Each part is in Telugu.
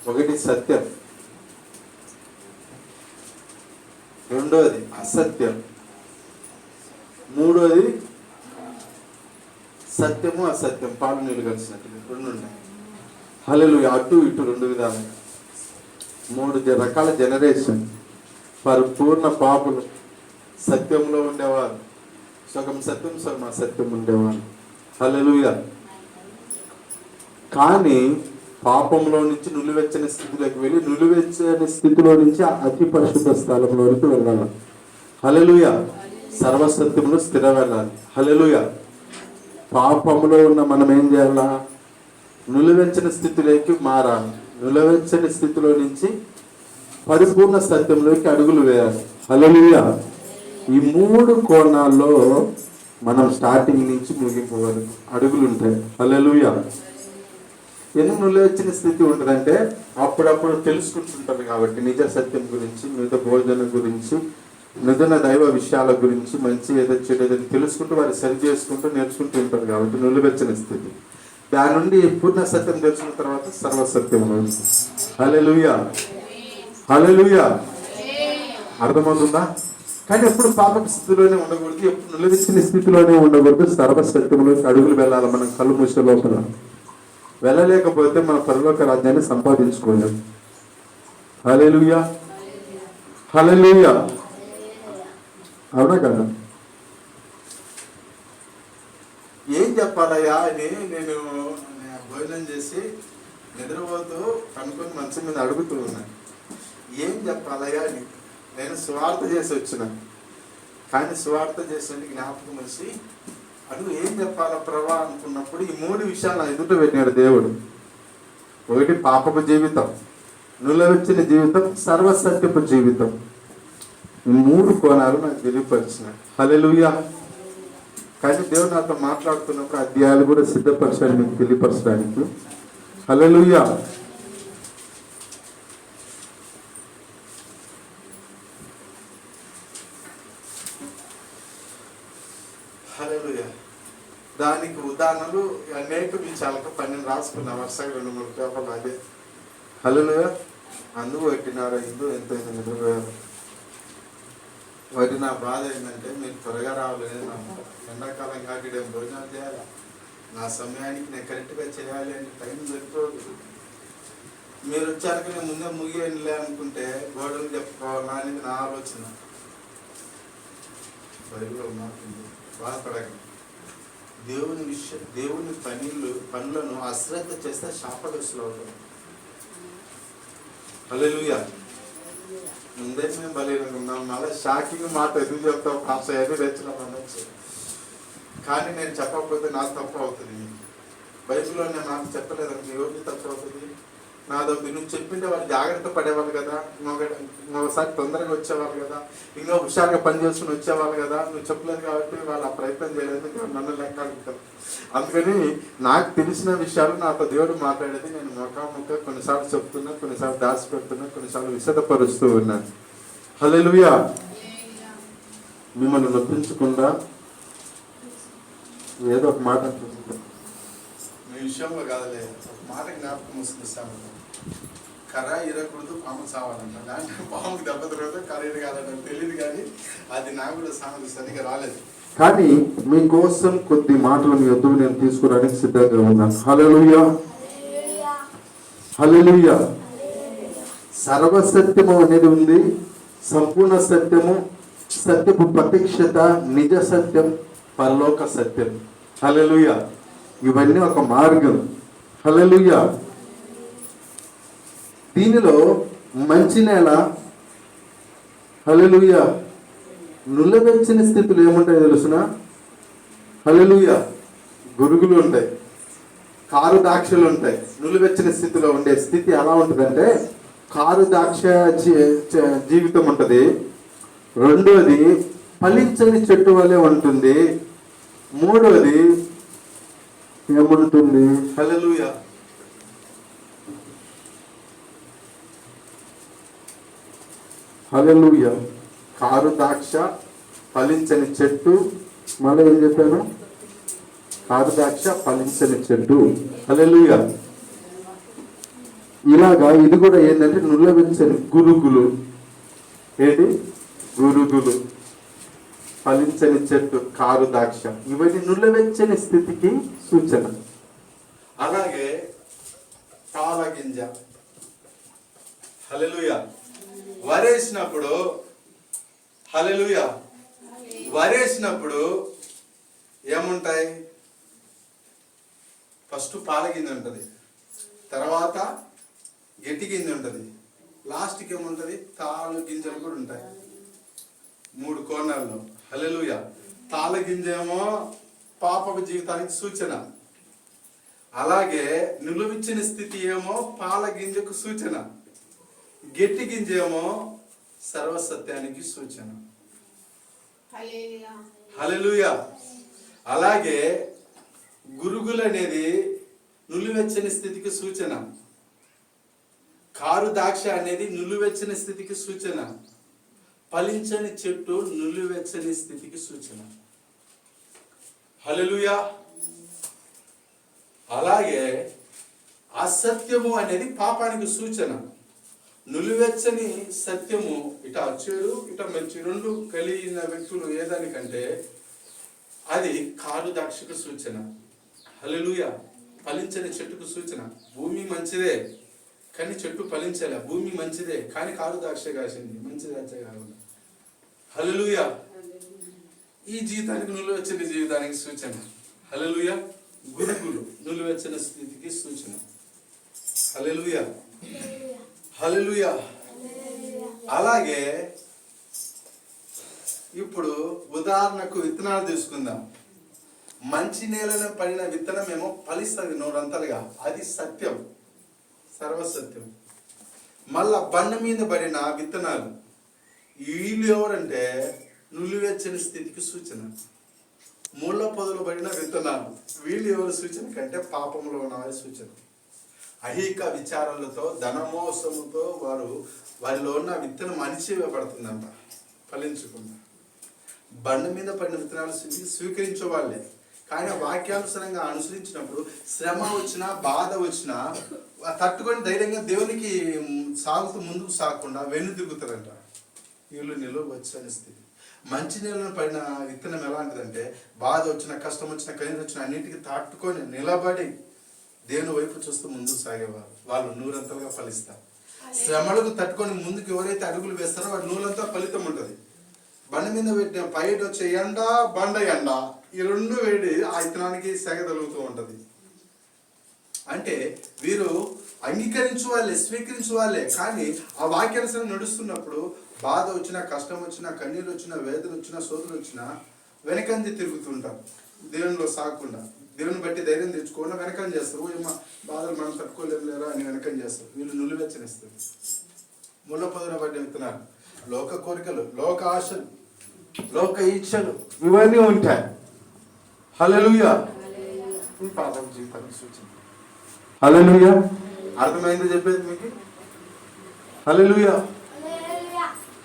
ఒకటి సత్యం, రెండోది అసత్యం, మూడోది సత్యము అసత్యం, పాలు నీళ్ళు కలిసినట్టు రెండు ఉన్నాయి. హల్లెలూయా. అటు ఇటు రెండు విధాలు, మూడు రకాల జనరేషన్. పరిపూర్ణ పాపులు సత్యంలో ఉండేవారు, సగం సత్యం సగం అసత్యం ఉండేవారు. హల్లెలూయా. కానీ పాపంలో నుంచి నులివెచ్చని స్థితిలోకి వెళ్ళి నులివెచ్చని స్థితిలో నుంచి అతి పరిశుద్ధ స్థలంలోకి వెళ్ళాలి. హల్లెలూయా. సర్వసత్యంలో స్థిర వెళ్ళాలి. హల్లెలూయా. పాపంలో ఉన్న మనం ఏం చేయాలా? నులివెచ్చని స్థితిలోకి మారాలి. నులివెచ్చని స్థితిలో నుంచి పరిపూర్ణ సత్యంలోకి అడుగులు వేయాలి. హల్లెలూయా. ఈ మూడు కోణాల్లో మనం స్టార్టింగ్ నుంచి ముగింపు వరకు అడుగులు ఉంటాయి. హల్లెలూయా. ఎందుకు నులివెచ్చని స్థితి ఉంటుందంటే అప్పుడప్పుడు తెలుసుకుంటుంటారు కాబట్టి నిజ సత్యం గురించి, మిగతా భోజనం గురించి, నిజన దైవ విషయాల గురించి, మంచి ఏదో చెడు ఏదో తెలుసుకుంటూ వారు సరి చేసుకుంటూ నేర్చుకుంటూ ఉంటారు కాబట్టి నులివెచ్చని స్థితి. దాని నుండి పూర్ణ సత్యం తెలుసుకున్న తర్వాత సర్వసత్యం. హల్లెలూయా. హల్లెలూయా. అర్థమవుతుందా? కానీ ఎప్పుడు పాప స్థితిలోనే ఉండకూడదు, ఎప్పుడు నులివెచ్చని స్థితిలోనే ఉండకూడదు. సర్వసత్యంలోకి అడుగులు వెళ్ళాలి. మనం కళ్ళు మూసే లోపల వెళ్ళలేకపోతే మన పరలోక రాజ్యాన్ని సంపాదించుకోలేము. హల్లెలూయా. హల్లెలూయా. అవునా కదా? ఏం చెప్పాలయ్యా అని నేను భోజనం చేసి నిద్రపోతూ కనుక్కొని మంచం మీద అడుగుతూ ఉన్నాను. ఏం చెప్పాలయ్యా అని. నేను సువార్త చేసి వచ్చిన, కానీ సువార్త చేసిన జ్ఞాపకం వచ్చి అడుగు ఏం చెప్పాలా ప్రభా అనుకున్నప్పుడు ఈ మూడు విషయాలు నా ఎదుట పెట్టినాడు దేవుడు. ఒకటి పాపపు జీవితం, నులివెచ్చని జీవితం, సర్వసత్యపు జీవితం. ఈ మూడు కోణాలు నాకు తెలియపరిచినాడు. హల్లెలూయా. కానీ దేవుడు నాతో మాట్లాడుతున్నప్పుడు అధ్యాయాలు కూడా సిద్ధపరచాలి మీకు తెలియపరచడానికి. హల్లెలూయా. హల్లెలూయా. దానికి ఉదాహరణలు అనేక విషయాలకు 12 రాసుకున్న వరుసగా 2-3 పేపర్లు అదే. హల్లెలూయా. అందుకు పెట్టినారు ఇందు ఎంతో నిద్రపోయారు. వాటి నా బాధ ఏంటంటే మీరు త్వరగా రావాలి. ఎండాకాలం కాబట్టి భోజనాలు చేయాలి, నా సమయానికి నేను కరెక్ట్గా చేయాలి అని టైం సరిపోదు. మీరు వచ్చాక నేను ముందే ముగియలే అనుకుంటే గోడలు చెప్పుకోవాలా అనేది నా ఆలోచన. బైబిల్లో మాట్లాడింది, బాధపడకండి. దేవుని పనులను అశ్రద్ధ చేస్తే శాపగ్రస్తులు అవుతాం. హల్లెలూయా. ముందే మేము బలీనంగా ఉన్నాం. మళ్ళీ షాకింగ్ మాట ఎదురు చెప్తాం, కాస్త ఎదురు తెచ్చినాం అనొచ్చు. కానీ నేను చెప్పకపోతే నాకు తప్పు అవుతుంది. బైబిల్లో నేను నాకు చెప్పలేదంటే ఎవరికి తప్పు అవుతుంది? నాదొకటి నువ్వు చెప్పింటే వాళ్ళు జాగ్రత్త పడేవాళ్ళు కదా, ఇంకొకసారి తొందరగా వచ్చేవాళ్ళు కదా, ఇంకా హుషారుగా పనిచేసుకుని వచ్చేవాళ్ళు కదా. నువ్వు చెప్పలేదు కాబట్టి వాళ్ళు ఆ ప్రయత్నం చేయలేదు, నన్ను లెక్క అడుగుతారు. అందుకని నాకు తెలిసిన విషయాలు నాతో దేవుడు మాట్లాడేది నేను ముఖాముఖ కొన్నిసార్లు చెప్తున్నా, కొన్నిసార్లు దాచిపెడుతున్నా, కొన్నిసార్లు విశదపరుస్తూ ఉన్నాను. హల్లెలూయా. మిమ్మల్ని నొప్పించకుండా ఏదో ఒక మాట మీ విషయంలో కాదులే, ఒక మాట జ్ఞాపకం వస్తుంది. కర్ర ఇరకూడదు, పాము సావాలంట. దాంట్లో పాముకి దెబ్బ తిరగదు, కర్ర ఇరగాలంటే తెలియదు. కానీ అది నాకు కూడా సామెత సరిగా రాలేదు. కానీ మీకోసం కొద్ది మాటలు మీ వద్దకు నేను తీసుకురావడానికి సిద్ధంగా ఉన్నాను. హల్లెలూయా. హల్లెలూయా. సర్వసత్యము అనేది ఉంది, సంపూర్ణ సత్యము, సత్యపు ప్రత్యక్షత, నిజ సత్యం, పరలోక సత్యం. హల్లెలూయా. ఇవన్నీ ఒక మార్గం. హల్లెలూయా. దీనిలో మంచి నేల, హల్లెలూయా, నులివెచ్చని స్థితులు ఏముంటాయో తెలుసునా? హల్లెలూయా. గురుగులు ఉంటాయి, కారు ద్రాక్షలు ఉంటాయి. నులివెచ్చని స్థితిలో ఉండే స్థితి ఎలా ఉంటుందంటే కారు ద్రాక్ష జీవితం ఉంటుంది. రెండోది ఫలించని చెట్టు వలె ఉంటుంది. మూడోది ఏముంటుంది? హల్లెలూయా. హల్లెలూయా. కారు ద్రాక్ష, ఫలించని చెట్టు, మళ్ళీ ఏం చెప్పాను? కారు ద్రాక్ష, ఫలించని చెట్టు. హల్లెలూయా. ఇలాగా ఇది కూడా ఏంటంటే నుల్లవెచ్చని గురుగులు. ఏంటి? గురుగులు, ఫలించని చెట్టు, కారు ద్రాక్ష, ఇవన్నీ నుల్లవెచ్చని స్థితికి సూచన. అలాగే పాలగింజ. హల్లెలూయా. వరేసినప్పుడు, హల్లెలూయా, వరేసినప్పుడు ఏముంటాయి? ఫస్ట్ పాలగింజ ఉంటుంది, తర్వాత గట్టి గింజ ఉంటుంది, లాస్ట్కి ఏముంటుంది? తాలు గింజలు కూడా ఉంటాయి 3 కోణాల్లో. హల్లెలూయా. తాళ గింజ ఏమో పాపపు జీవితానికి సూచన, అలాగే నిలువిచ్చిన స్థితి ఏమో పాల గింజకు సూచన, గట్టి గింజ ఏమో సర్వసత్యానికి సూచన. హల్లెలూయా. అలాగే గురుగులు అనేది నులివెచ్చని స్థితికి సూచన, కారు ద్రాక్ష అనేది నులివెచ్చని స్థితికి సూచన, ఫలించని చెట్టు నులివెచ్చని స్థితికి సూచన. హల్లెలూయా. అలాగే అసత్యము అనేది పాపానికి సూచన. నులివెచ్చని సత్యము, ఇట చెడు ఇట మంచి రెండు కలిగిన వ్యక్తులు ఏదానికంటే అది కారు ద్రాక్షకు సూచన. హల్లెలూయా. ఫలించని చెట్టుకు సూచన. భూమి మంచిదే కానీ చెట్టు ఫలించలే, భూమి మంచిదే కానీ కారు ద్రాక్ష కాసింది, మంచి ద్రాక్ష కాకుండా. హల్లెలూయా. ఈ జీవితానికి నులివెచ్చని జీవితానికి సూచన. హల్లెలూయా. గురుగులు నులివెచ్చని స్థితికి సూచన. హల్లెలూయా. హల్లెలూయా. అలాగే ఇప్పుడు ఉదాహరణకు విత్తనాలు తీసుకుందాం. మంచి నేలలో పడిన విత్తనం ఏమో ఫలిస్తుంది నూరంతలుగా, అది సత్యం, సర్వసత్యం. మళ్ళా బండ మీద పడిన విత్తనాలు, వీళ్ళు ఎవరంటే నులివెచ్చని స్థితికి సూచన. ముళ్ళ పొదలు పడిన విత్తనాలు, వీళ్ళు ఎవరు సూచన కంటే పాపంలో ఉన్న సూచన. అహిక విచారాలతో ధనమోసముతో వారిలో ఉన్న విత్తనం అణిచివేయబడుతుందంట, ఫలించకుండా. బండ మీద పడిన విత్తనాలు స్వీకరించే వాళ్ళే, కానీ వాక్యానుసారంగా అనుసరించినప్పుడు శ్రమ వచ్చినా బాధ వచ్చినా తట్టుకొని ధైర్యంగా దేవునికి సాగుతూ ముందుకు సాగకుండా వెన్ను దిగుతారంట. వీళ్ళు నిలవచ్చని స్థితి. మంచి నీళ్ళను పడిన విత్తనం ఎలాంటిదంటే బాధ వచ్చినా కష్టం వచ్చినా కనీసం వచ్చినా అన్నిటికీ తట్టుకొని నిలబడి దేవుని వైపు చూస్తూ ముందుకు సాగేవారు, వాళ్ళు నూరంతలుగా ఫలిస్తారు. శ్రమలకు తట్టుకొని ముందుకు ఎవరైతే అడుగులు వేస్తారో వాడు నూరంతా ఫలితం ఉంటుంది. బండ మీద పెట్టిన పైట వచ్చే ఎండ, బండ ఎండ, ఈ రెండు వేడి ఆ విత్తనానికి సెగ తగులుతూ ఉంటుంది. అంటే వీరు అంగీకరించు వాళ్ళే, స్వీకరించు వాళ్ళే, కానీ ఆ వాక్యానుసారం నడుస్తున్నప్పుడు బాధ వచ్చినా కష్టం వచ్చినా కన్నీళ్ళు వచ్చినా వేదన వచ్చినా శోధన వచ్చినా వెనకంది తిరుగుతుంటారు, దేవునిలో సాగకుండా. దేవుని బట్టి ధైర్యం తెచ్చుకోకుండా వెనకం చేస్తారు. ఏమో బాధలు మనం తట్టుకోలేము లేరా అని వెనకం చేస్తారు. వీళ్ళు నులివెచ్చనిస్తారు. ముళ్ళ పొదన పడ్డ విత్తనాలు లోక కోరికలు, లోక ఆశలు, లోక ఇచ్చలు ఇవన్నీ ఉంటాయి. హల్లెలూయా. పాపం జీవితానికి సూచన. హల్లెలూయా. అర్థమైంది చెప్పేది మీకు? హల్లెలూయా.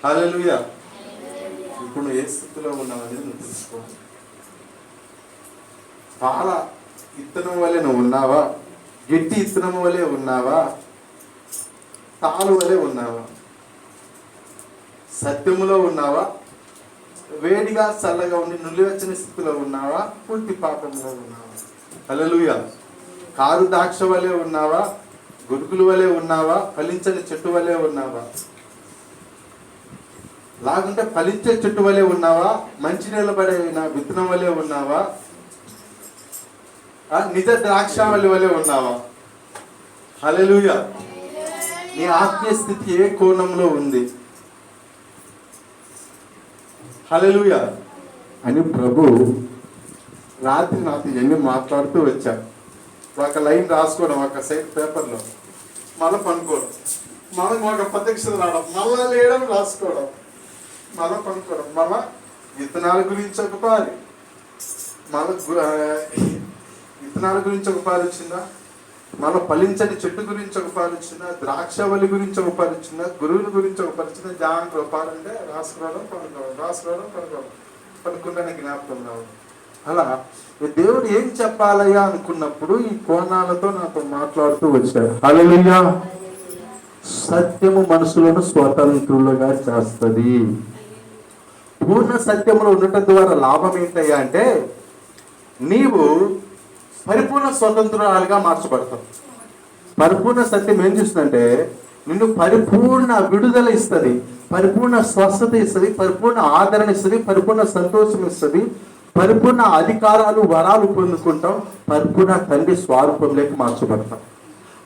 హల్లెలూయా. ఇప్పుడు నువ్వు ఏ స్థితిలో ఉన్నావనేది నువ్వు తెలుసుకోవాలి. పాల ఇత్తనం వలె నువ్వు ఉన్నావా? గట్టి ఇత్తనం వలె ఉన్నావా? తాలు వలె ఉన్నావా? సత్యములో ఉన్నావా? వేడిగా చల్లగా ఉండి నులివెచ్చని స్థితిలో ఉన్నావా? పూర్తి పాపంలో ఉన్నావా? హల్లెలూయా. కారు ద్రాక్ష వలె ఉన్నావా? గురుగుల వలె ఉన్నావా? ఫలించని చెట్టు వలె ఉన్నావా? లాగుంటే ఫలించే చెట్టు వలె ఉన్నావా? మంచి నిలబడిన విత్తనం వలె ఉన్నావా? నిజ ద్రాక్షావళి వలె ఉన్నావా? హల్లెలూయా. నీ ఆత్మీయ స్థితి ఏ కోణంలో ఉంది? హల్లెలూయా అని ప్రభు రాత్రి నాతో ఇవన్నీ మాట్లాడుతూ వచ్చారు. ఒక లైన్ రాసుకోవడం ఒక సైడ్ పేపర్లో, మళ్ళీ పనుకోవడం, మళ్ళీ ఒక ప్రత్యక్షత రావడం, మళ్ళా లేయడం, రాసుకోవడం, మళ్ళీ పనుకోవడం, మళ్ళా విత్తనాల గురించి ఒక పారి, మళ్ళీ విత్తనాల గురించి ఒక పారి వచ్చిందా, మళ్ళీ ఫలించని చెట్టు గురించి ఒక పారి వచ్చిందా, ద్రాక్షవల్లి గురించి ఒక పారి వచ్చిందా, గురువుల గురించి ఒక పారి వచ్చిందా, జాగ్రత్త పారి అంటే రాసుకోవడం, పనుకోవడం, రాసుకోవడం, పనుకోవడం, పనుకుంటానే జ్ఞాపకం రావడం. అలా దేవుడు ఏం చెప్పాలయ్యా అనుకున్నప్పుడు ఈ కోణాలతో నాతో మాట్లాడుతూ వచ్చాడు. హల్లెలూయా. సత్యము మనుషులను స్వతంత్రులుగా చేస్తుంది. పూర్ణ సత్యములో ఉండటం ద్వారా లాభం ఏంటయ్యా అంటే నీవు పరిపూర్ణ స్వతంత్రాలుగా మార్చబడతావు. పరిపూర్ణ సత్యం ఏం చేస్తుందంటే నిన్ను పరిపూర్ణ విడుదల ఇస్తుంది, పరిపూర్ణ స్వస్థత ఇస్తుంది, పరిపూర్ణ ఆదరణ ఇస్తుంది, పరిపూర్ణ సంతోషం ఇస్తుంది, పరిపూర్ణ అధికారాలు వరాలు పొందుకుంటాం, పరిపూర్ణ తండ్రి స్వరూపంలోకి మార్చబడతాం.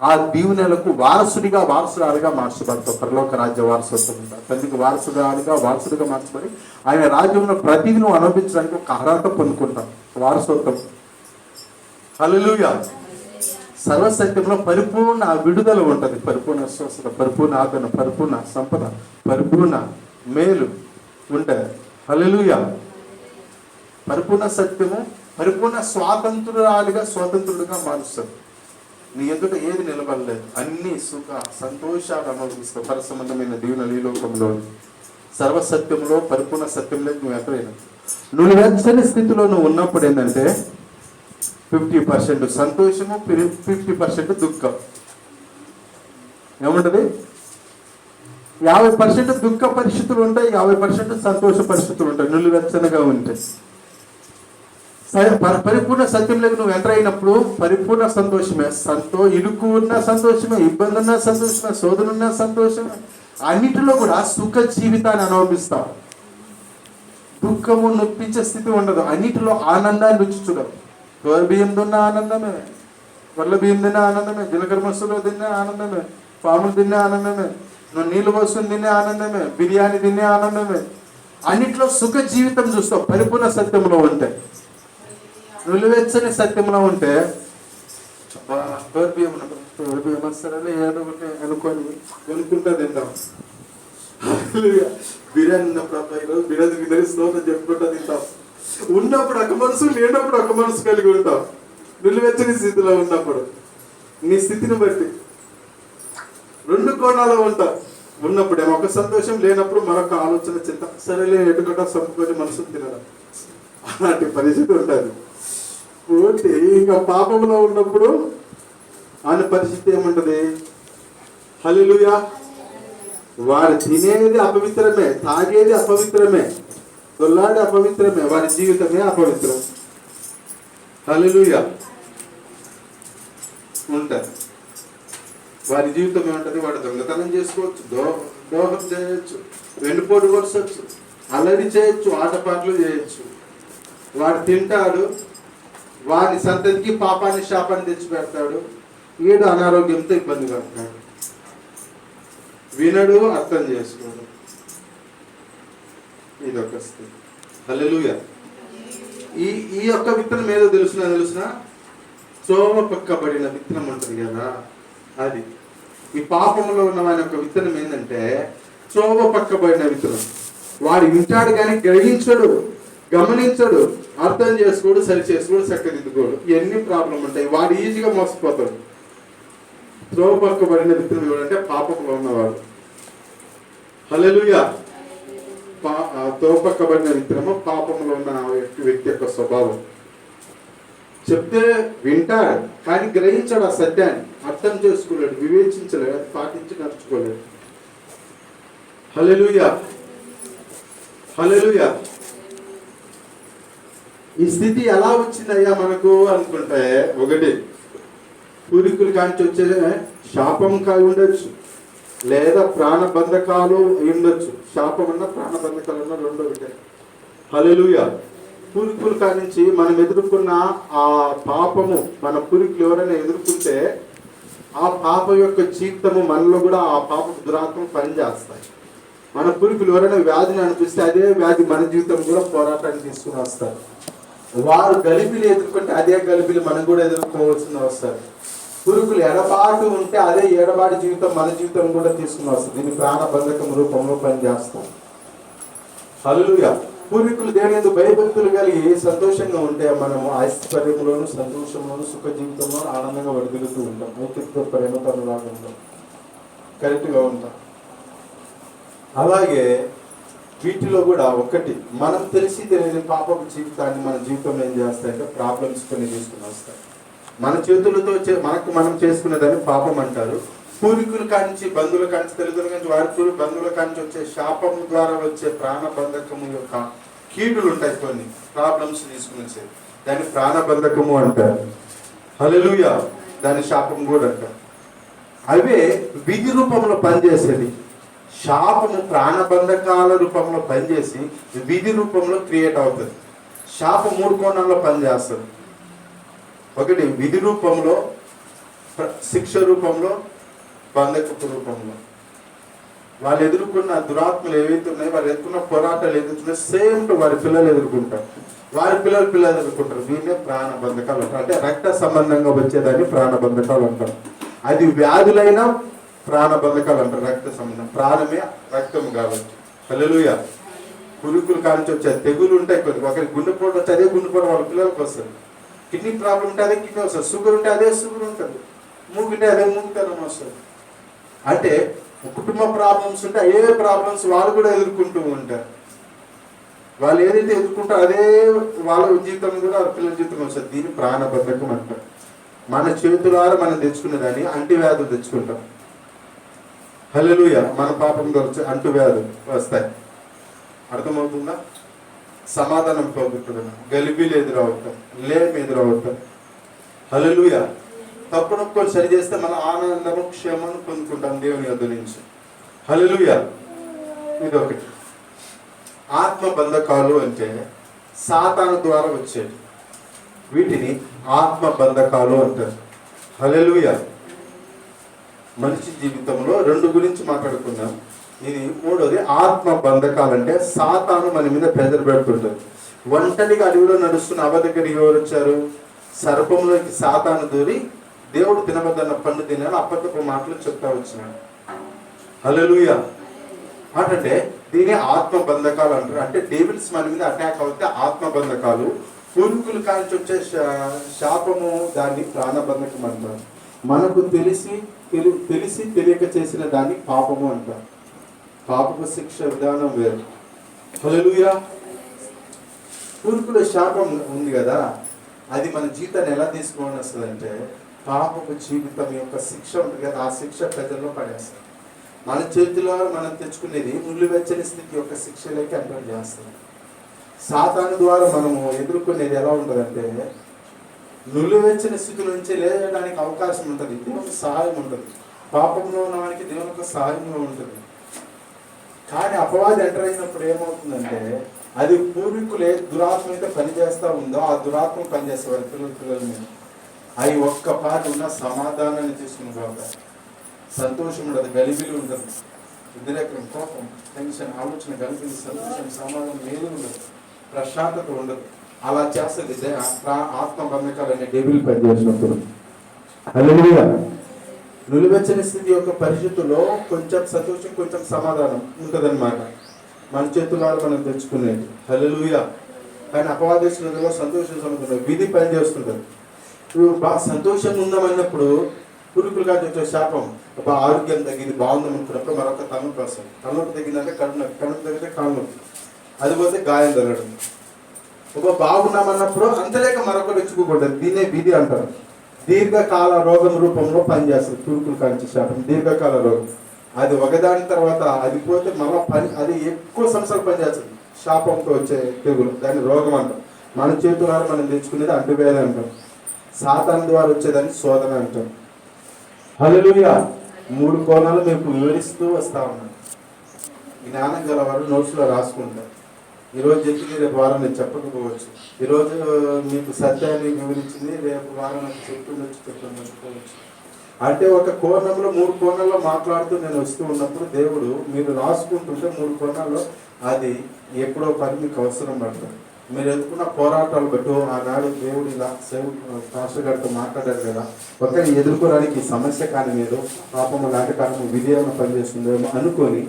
ఆ దీవెనలకు వారసురాలుగా మార్చబడతాం. పరలోక రాజ్య వారసత్వం ఉంటాం. తండ్రికి వారసుడిగా మార్చబడి ఆయన రాజ్యంలో ప్రతిదీ నువ్వు అనుభవించడానికి ఒక అర్హత పొందుకుంటాం, వారసత్వం. హల్లెలూయా. సర్వసత్యంలో పరిపూర్ణ విడుదల ఉంటుంది, పరిపూర్ణ స్వస్థత, పరిపూర్ణ ఆదరణ, పరిపూర్ణ సంపద, పరిపూర్ణ మేలు ఉంటుంది. హల్లెలూయా. పరిపూర్ణ సత్యము పరిపూర్ణ స్వతంత్రుడుగా మారుస్తుంది. నీ ఎదుట ఏది నిలబడలేదు, అన్ని సుఖ సంతోషాలు అనుభవిస్తావు. పరసంబంధమైన దీవెనలు ఈ లోకంలో సర్వసత్యంలో పరిపూర్ణ సత్యంలో నువ్వు ఎక్కడైనా నువ్వు వెచ్చని స్థితిలో నువ్వు ఉన్నప్పుడు ఏంటంటే 50% సంతోషము, 50% దుఃఖం. ఏముంటది? 50% దుఃఖ పరిస్థితులు ఉంటాయి, 50% సంతోష పరిస్థితులు ఉంటాయి. నువ్వు వెచ్చనగా ఉంటే పరిపూర్ణ సత్యంలోకి నువ్వు ఎంటర్ అయినప్పుడు పరిపూర్ణ సంతోషమే. ఇరుకు ఉన్న సంతోషమే, ఇబ్బంది ఉన్న సంతోషమే, శోధన ఉన్న సంతోషమే. అన్నిటిలో కూడా సుఖ జీవితాన్ని అనుభవిస్తావు. దుఃఖము నొప్పించే స్థితి ఉండదు. అన్నిటిలో ఆనందాన్ని రుచి చూడవు. బియ్యం తిన్న ఆనందమే, వడ్ల బియ్యం తిన్న ఆనందమే, జీలకర్ర మసాలా తినే ఆనందమే, పాములు తినే ఆనందమే, నువ్వు నీళ్ళు పోసుకుని తినే ఆనందమే, బిర్యానీ తినే ఆనందమే. అన్నిట్లో సుఖ జీవితం చూస్తావు పరిపూర్ణ సత్యంలో ఉంటే. నులివెచ్చని సత్యంలో ఉంటే బియ్యం వస్తారని ఏదో ఒకటి అనుకుంటా తింటాం. బిర్యానీ ఉన్నప్పుడు అబ్బాయి ఈరోజు బిర్యానీ స్తోత్రం చెప్పుకుంటా తింటాం. ఉన్నప్పుడు ఒక మనసు, లేనప్పుడు ఒక మనసు కలిగి ఉంటాం. నులివెచ్చని స్థితిలో ఉన్నప్పుడు నీ స్థితిని బట్టి 2 కోణాలు ఉంటాం. ఉన్నప్పుడు ఏమో ఒక సంతోషం, లేనప్పుడు మరొక ఆలోచన, చింత. సరేలే ఎటుకుంటా సంపుకొని మనసు తినడం, అలాంటి పరిస్థితి ఉంటుంది. పోతే ఇంకా పాపంలో ఉన్నప్పుడు ఆయన పరిస్థితి ఏముంటది? హల్లెలూయా. వారు తినేది అపవిత్రమే, తాగేది అపవిత్రమే, దొల్లాడి అపవిత్రమే, వారి జీవితమే అపవిత్రం. హల్లెలూయా. ఉంటారు. వారి జీవితం ఏముంటది? వాడు దొంగతనం చేసుకోవచ్చు, దోహం చేయొచ్చు, వెన్నుపోటు కొరచవచ్చు, అల్లరి చేయొచ్చు, ఆటపాటలు చేయొచ్చు. వాడు తింటాడు, వారి సంతతికి పాపాన్ని శాపాన్ని తెచ్చి పెడతాడు. ఏడు అనారోగ్యంతో ఇబ్బంది పడతాడు. వినడు, అర్థం చేసుకోడు. ఇదొక స్థితి. హల్లెలూయా. ఈ యొక్క విత్తనం ఏదో తెలుసునా చోవ పక్కబడిన విత్తనం ఉంటుంది కదా, అది. ఈ పాపంలో ఉన్న వాని యొక్క విత్తనం ఏంటంటే చోవ పక్కబడిన విత్తనం. వాడు వింటాడు కానీ గ్రహించడు, గమనించడు, అర్థం చేసుకోడు, సరి చేసుకోడు, చక్కదిద్దుకోడు. ఇవన్నీ ప్రాబ్లం ఉంటాయి. వాడు ఈజీగా మోసపోతాడు. త్రోవ పక్కబడిన విత్తనం ఎవరంటే పాపంలో ఉన్నవాడు. హల్లెలూయా. తోపక్కబడిన విత్తనము పాపంలో ఉన్న వ్యక్తి యొక్క స్వభావం. చెప్తే వింటాడు కానీ గ్రహించాడు, ఆ సత్యాన్ని అర్థం చేసుకోలేడు, వివేచించలేడు, అది పాటించి నడుచుకోలేడు. హల్లెలూయా. హల్లెలూయా. ఈ స్థితి ఎలా వచ్చిందయ్యా మనకు అనుకుంటే, ఒకటి పూర్వీకుల కాంచి వచ్చే శాపం కాయి ఉండొచ్చు, లేదా ప్రాణబంధకాలు ఉండొచ్చు. శాపం ఉన్న ప్రాణబంధకాలు ఉన్న రెండో ఒకటే. హల్లెలూయా. పూర్వీకుల కానించి మనం ఎదుర్కొన్న ఆ పాపము, మన పూర్వీకులు ఎవరైనా ఎదుర్కొంటే ఆ పాప యొక్క జీవితము మనలో కూడా ఆ పాప దురాత్మ పనిచేస్తాయి. మన పూర్వీకులు ఎవరైనా వ్యాధిని అనిపిస్తే అదే వ్యాధి మన జీవితం కూడా పోరాటాన్ని తీసుకుని వస్తారు. వారు గలిబిలి ఎదుర్కొంటే అదే గలిబిలి మనం కూడా ఎదుర్కోవాల్సిన వస్తారు. పూర్వీకులు ఎడబాటు ఉంటే అదే ఎడబాటు జీవితం మన జీవితం కూడా తీసుకుని వస్తుంది. దీన్ని ప్రాణబంధకం రూపంలో పనిచేస్తాం. హల్లెలూయా. పూర్వీకులు దేవుని యందు భయభక్తులు కలిగి సంతోషంగా ఉంటే మనము ఐశ్వర్యంలోను, సంతోషంలోను, సుఖ జీవితంలో ఆనందంగా వడిగలుగుతూ ఉంటాం. ఐక్యత, ప్రేమతనులాగా ఉంటాం, కరెక్ట్గా ఉంటాం. అలాగే వీటిలో కూడా ఒకటి, మనం తెలిసి తెలియని పాపపు జీవితాన్ని మన జీవితంలో ఏం చేస్తాయంటే ప్రాబ్లమ్స్ కొన్ని తీసుకుని వస్తాయి. మన చేతులతో మనం చేసుకునేదాన్ని పాపం అంటారు. పూర్వీకుల కాంచి, బంధువుల కాంచి, తల్లిదండ్రుల నుంచి, వారి బంధువుల కాంచి వచ్చే శాపము ద్వారా వచ్చే ప్రాణబంధకము యొక్క కీడులు ఉంటాయి, కొన్ని ప్రాబ్లమ్స్ తీసుకుని వచ్చేది, దాన్ని ప్రాణబంధకము అంటారు. హల్లెలూయా. దాని శాపం కూడా అంటారు. అవే విధి రూపంలో పనిచేసేది. శాపము ప్రాణబంధకాల రూపంలో పనిచేసి విధి రూపంలో క్రియేట్ అవుతుంది. శాపం 3 కోణాల్లో పనిచేస్తుంది. ఒకటి విధి రూపంలో, శిక్ష రూపంలో, బంధకపు రూపంలో. వాళ్ళు ఎదుర్కొన్న దురాత్మలు ఏవైతే ఉన్నాయో, వాళ్ళు ఎదుర్కొన్న పోరాటాలు ఎదుర్కొన్నాయో సేమ్ టు వారి పిల్లలు ఎదుర్కొంటారు, వారి పిల్లలు ఎదుర్కొంటారు. వీళ్ళే ప్రాణబంధకాలు అంటారు. అంటే రక్త సంబంధంగా వచ్చేదాన్ని ప్రాణబంధకాలు అంటారు. అది వ్యాధులైన ప్రాణబంధకాలు అంటారు. రక్త సంబంధం, ప్రాణమే రక్తము కాబట్టి. హల్లెలూయా. పురుగులు కాల్చి వచ్చే తెగులు ఉంటాయి కొన్ని. ఒకరికి గుండెపోటు వచ్చి అదే గుండెపోటు వాళ్ళ పిల్లలకు వస్తుంది. కిడ్నీ ప్రాబ్లం ఉంటే అదే కిడ్నీ వస్తుంది. షుగర్ ఉంటే అదే షుగర్ ఉంటుంది. మూగుంటే అదే మూగుతనం వస్తుంది. అంటే కుటుంబ ప్రాబ్లమ్స్ ఉంటే ఏ ప్రాబ్లమ్స్ వాళ్ళు కూడా ఎదుర్కొంటూ ఉంటారు. వాళ్ళు ఏదైతే ఎదుర్కొంటారో అదే వాళ్ళ జీవితం కూడా వాళ్ళ పిల్లల జీవితం వస్తుంది. దీన్ని ప్రాణబంధకం అంటారు. మన చేతులారా మనం తెచ్చుకునేదాన్ని అంటువ్యాధులు తెచ్చుకుంటాం. హల్లెలూయా. మన పాపం ద్వారా అంటువ్యాధులు వస్తాయి. అర్థమవుతుందా? సమాధానం పోగొట్టుకున్నాం, గలిబీలు ఎదురవుతాం, లేమి ఎదురవుతాం. హల్లెలూయా. తప్పును సరి చేస్తే మన ఆనందము, క్షేమను పొందుకుంటాం దేవుని యొద్ద నుంచి. హల్లెలూయా. ఇది ఒకటి. ఆత్మ బంధకాలు అంటే సాతాను ద్వారా వచ్చేది, వీటిని ఆత్మ బంధకాలు అంటారు. హల్లెలూయా. మనిషి జీవితంలో 2 గురించి మాట్లాడుకున్నాం. ఇది 3వది. ఆత్మ బంధకాలు అంటే సాతాను మన మీద ప్రెజర్ పెడుతుంటారు. ఒంటరిగా అడవిలో నడుస్తున్న అవ్వ దగ్గరికి ఎవరు వచ్చారు? సర్పంలోకి సాతాను దూరి దేవుడు తినవద్దన్న పండు తినాలని అప్పటికప్పుడు మాటలు చెప్తా వచ్చినాడు. హల్లెలూయా. అంటే దీని ఆత్మ బంధకాలు అంటారు. అంటే డేవిల్స్ మన మీద అటాక్ అవుతే ఆత్మ బంధకాలు. పూర్వీకుల కాంచి వచ్చే శాపము దాన్ని ప్రాణబంధకం అంటారు. మనకు తెలిసి తెలియక చేసిన దాన్ని పాపము అంటారు. పాపపు శిక్ష విధానం వేరు. హల్లెలూయా. పూర్వీకుల శాపం ఉంది కదా, అది మన జీవితాన్ని ఎలా తీసుకొని వస్తుంది అంటే పాపపు జీవితం యొక్క శిక్ష ఉంటుంది కదా, ఆ శిక్ష ప్రజల్లో పడేస్తుంది. మన చేతిలో మనం తెచ్చుకునేది నులివెచ్చని స్థితి యొక్క శిక్షలోకి ఎంటర్ చేస్తుంది. సాతాను ద్వారా మనము ఎదుర్కొనేది ఎలా ఉంటుందంటే నులివెచ్చని స్థితి నుంచి లేయడానికి అవకాశం ఉంటుంది. దేవునికి సహాయం ఉంటుంది. పాపంలో ఉన్నవానికి దేవునికి సహాయంగా ఉంటుంది. కానీ అపవాది ఎంటర్ అయినప్పుడు ఏమవుతుందంటే అది పూర్వీకులే దురాత్మ అయితే పనిచేస్తూ ఉందో ఆ దురాత్మ పనిచేస్తే వారి పిల్లల మీద అవి ఒక్కపాటి ఉన్న సమాధానాన్ని తీసుకుని పోతాయి. సంతోషం ఉండదు, గలిబిలి ఉండదు, వ్యతిరేకం, కోపం, టెన్షన్, ఆలోచన, గలిబిలి, సంతోషం, సమాధానం ఏది ఉండదు, ప్రశాంతత ఉండదు. అలా చేస్తుంది ఆత్మ బంధకాలు అనే డెవిల్ పనిచేసినప్పుడు. హల్లెలూయా. నులివెచ్చని స్థితి యొక్క పరిస్థితుల్లో కొంచెం సంతోషం, కొంచెం సమాధానం ఉంటుందన్నమాట. మన చేతుల్లో మనం తెచ్చుకునేది. హల్లెలూయా. కానీ అపవాదేశంలో సంతోషం సమాధానం విధి పనిచేస్తుంటుంది. సంతోషంగా ఉందామన్నప్పుడు పురుగులు కాదు వచ్చే శాపం. ఆరోగ్యం తగ్గింది, బాగుందాం అనుకున్నప్పుడు మరొక తలనొప్పి వస్తుంది. తలనొప్పి తగ్గిందంటే కడుపు తగ్గితే కాలు నొప్పి, అది పోతే గాయం తగ్గడం. బాగున్నామన్నప్పుడు అంతలేక మరొకటి తెచ్చుకోకూడదు. దీన్నే విధి అంటారు. దీర్ఘకాల రోగం రూపంలో పనిచేస్తుంది పురుగులు కాంచి శాపం. దీర్ఘకాల రోగం అది ఒకదాని తర్వాత అది పోతే మళ్ళీ అది ఎక్కువ సంవత్సరాలు పనిచేస్తుంది. శాపంతో వచ్చే తెగులు దాన్ని రోగం అంటాం. మన చేతులారా మనం తెచ్చుకునేది అంటువ్యాధి అంటాం. సాతాను ద్వారా వచ్చేదాన్ని శోధన అంటాం. హల్లెలూయా. 3 కోణాలు మీకు వివరిస్తూ వస్తా ఉన్నాను. జ్ఞానం గలవారు నోట్స్లో రాసుకుంటారు. ఈరోజు చెప్పింది రేపు వారం నేను చెప్పకపోవచ్చు. ఈరోజు మీకు సత్యాన్ని వివరించింది రేపు వారం నాకు చెప్తుండొచ్చు. అంటే ఒక కోణంలో 3 కోణాల్లో మాట్లాడుతూ నేను వస్తూ ఉన్నప్పుడు దేవుడు మీరు రాసుకుంటుంటే 3 కోణాల్లో అది ఎప్పుడో పని మీకు అవసరం పడుతుంది. మీరు ఎదుర్కొన్న పోరాటాలు బట్టి ఆనాడు దేవుడు ఇలా పాస్టర్ గారితో మాట్లాడారు కదా, ఒకరిని ఎదుర్కోవడానికి ఈ సమస్య కానీ మీరు పాపము లాంటి కారణం విధేయమైన పనిచేస్తుందేమో అనుకొని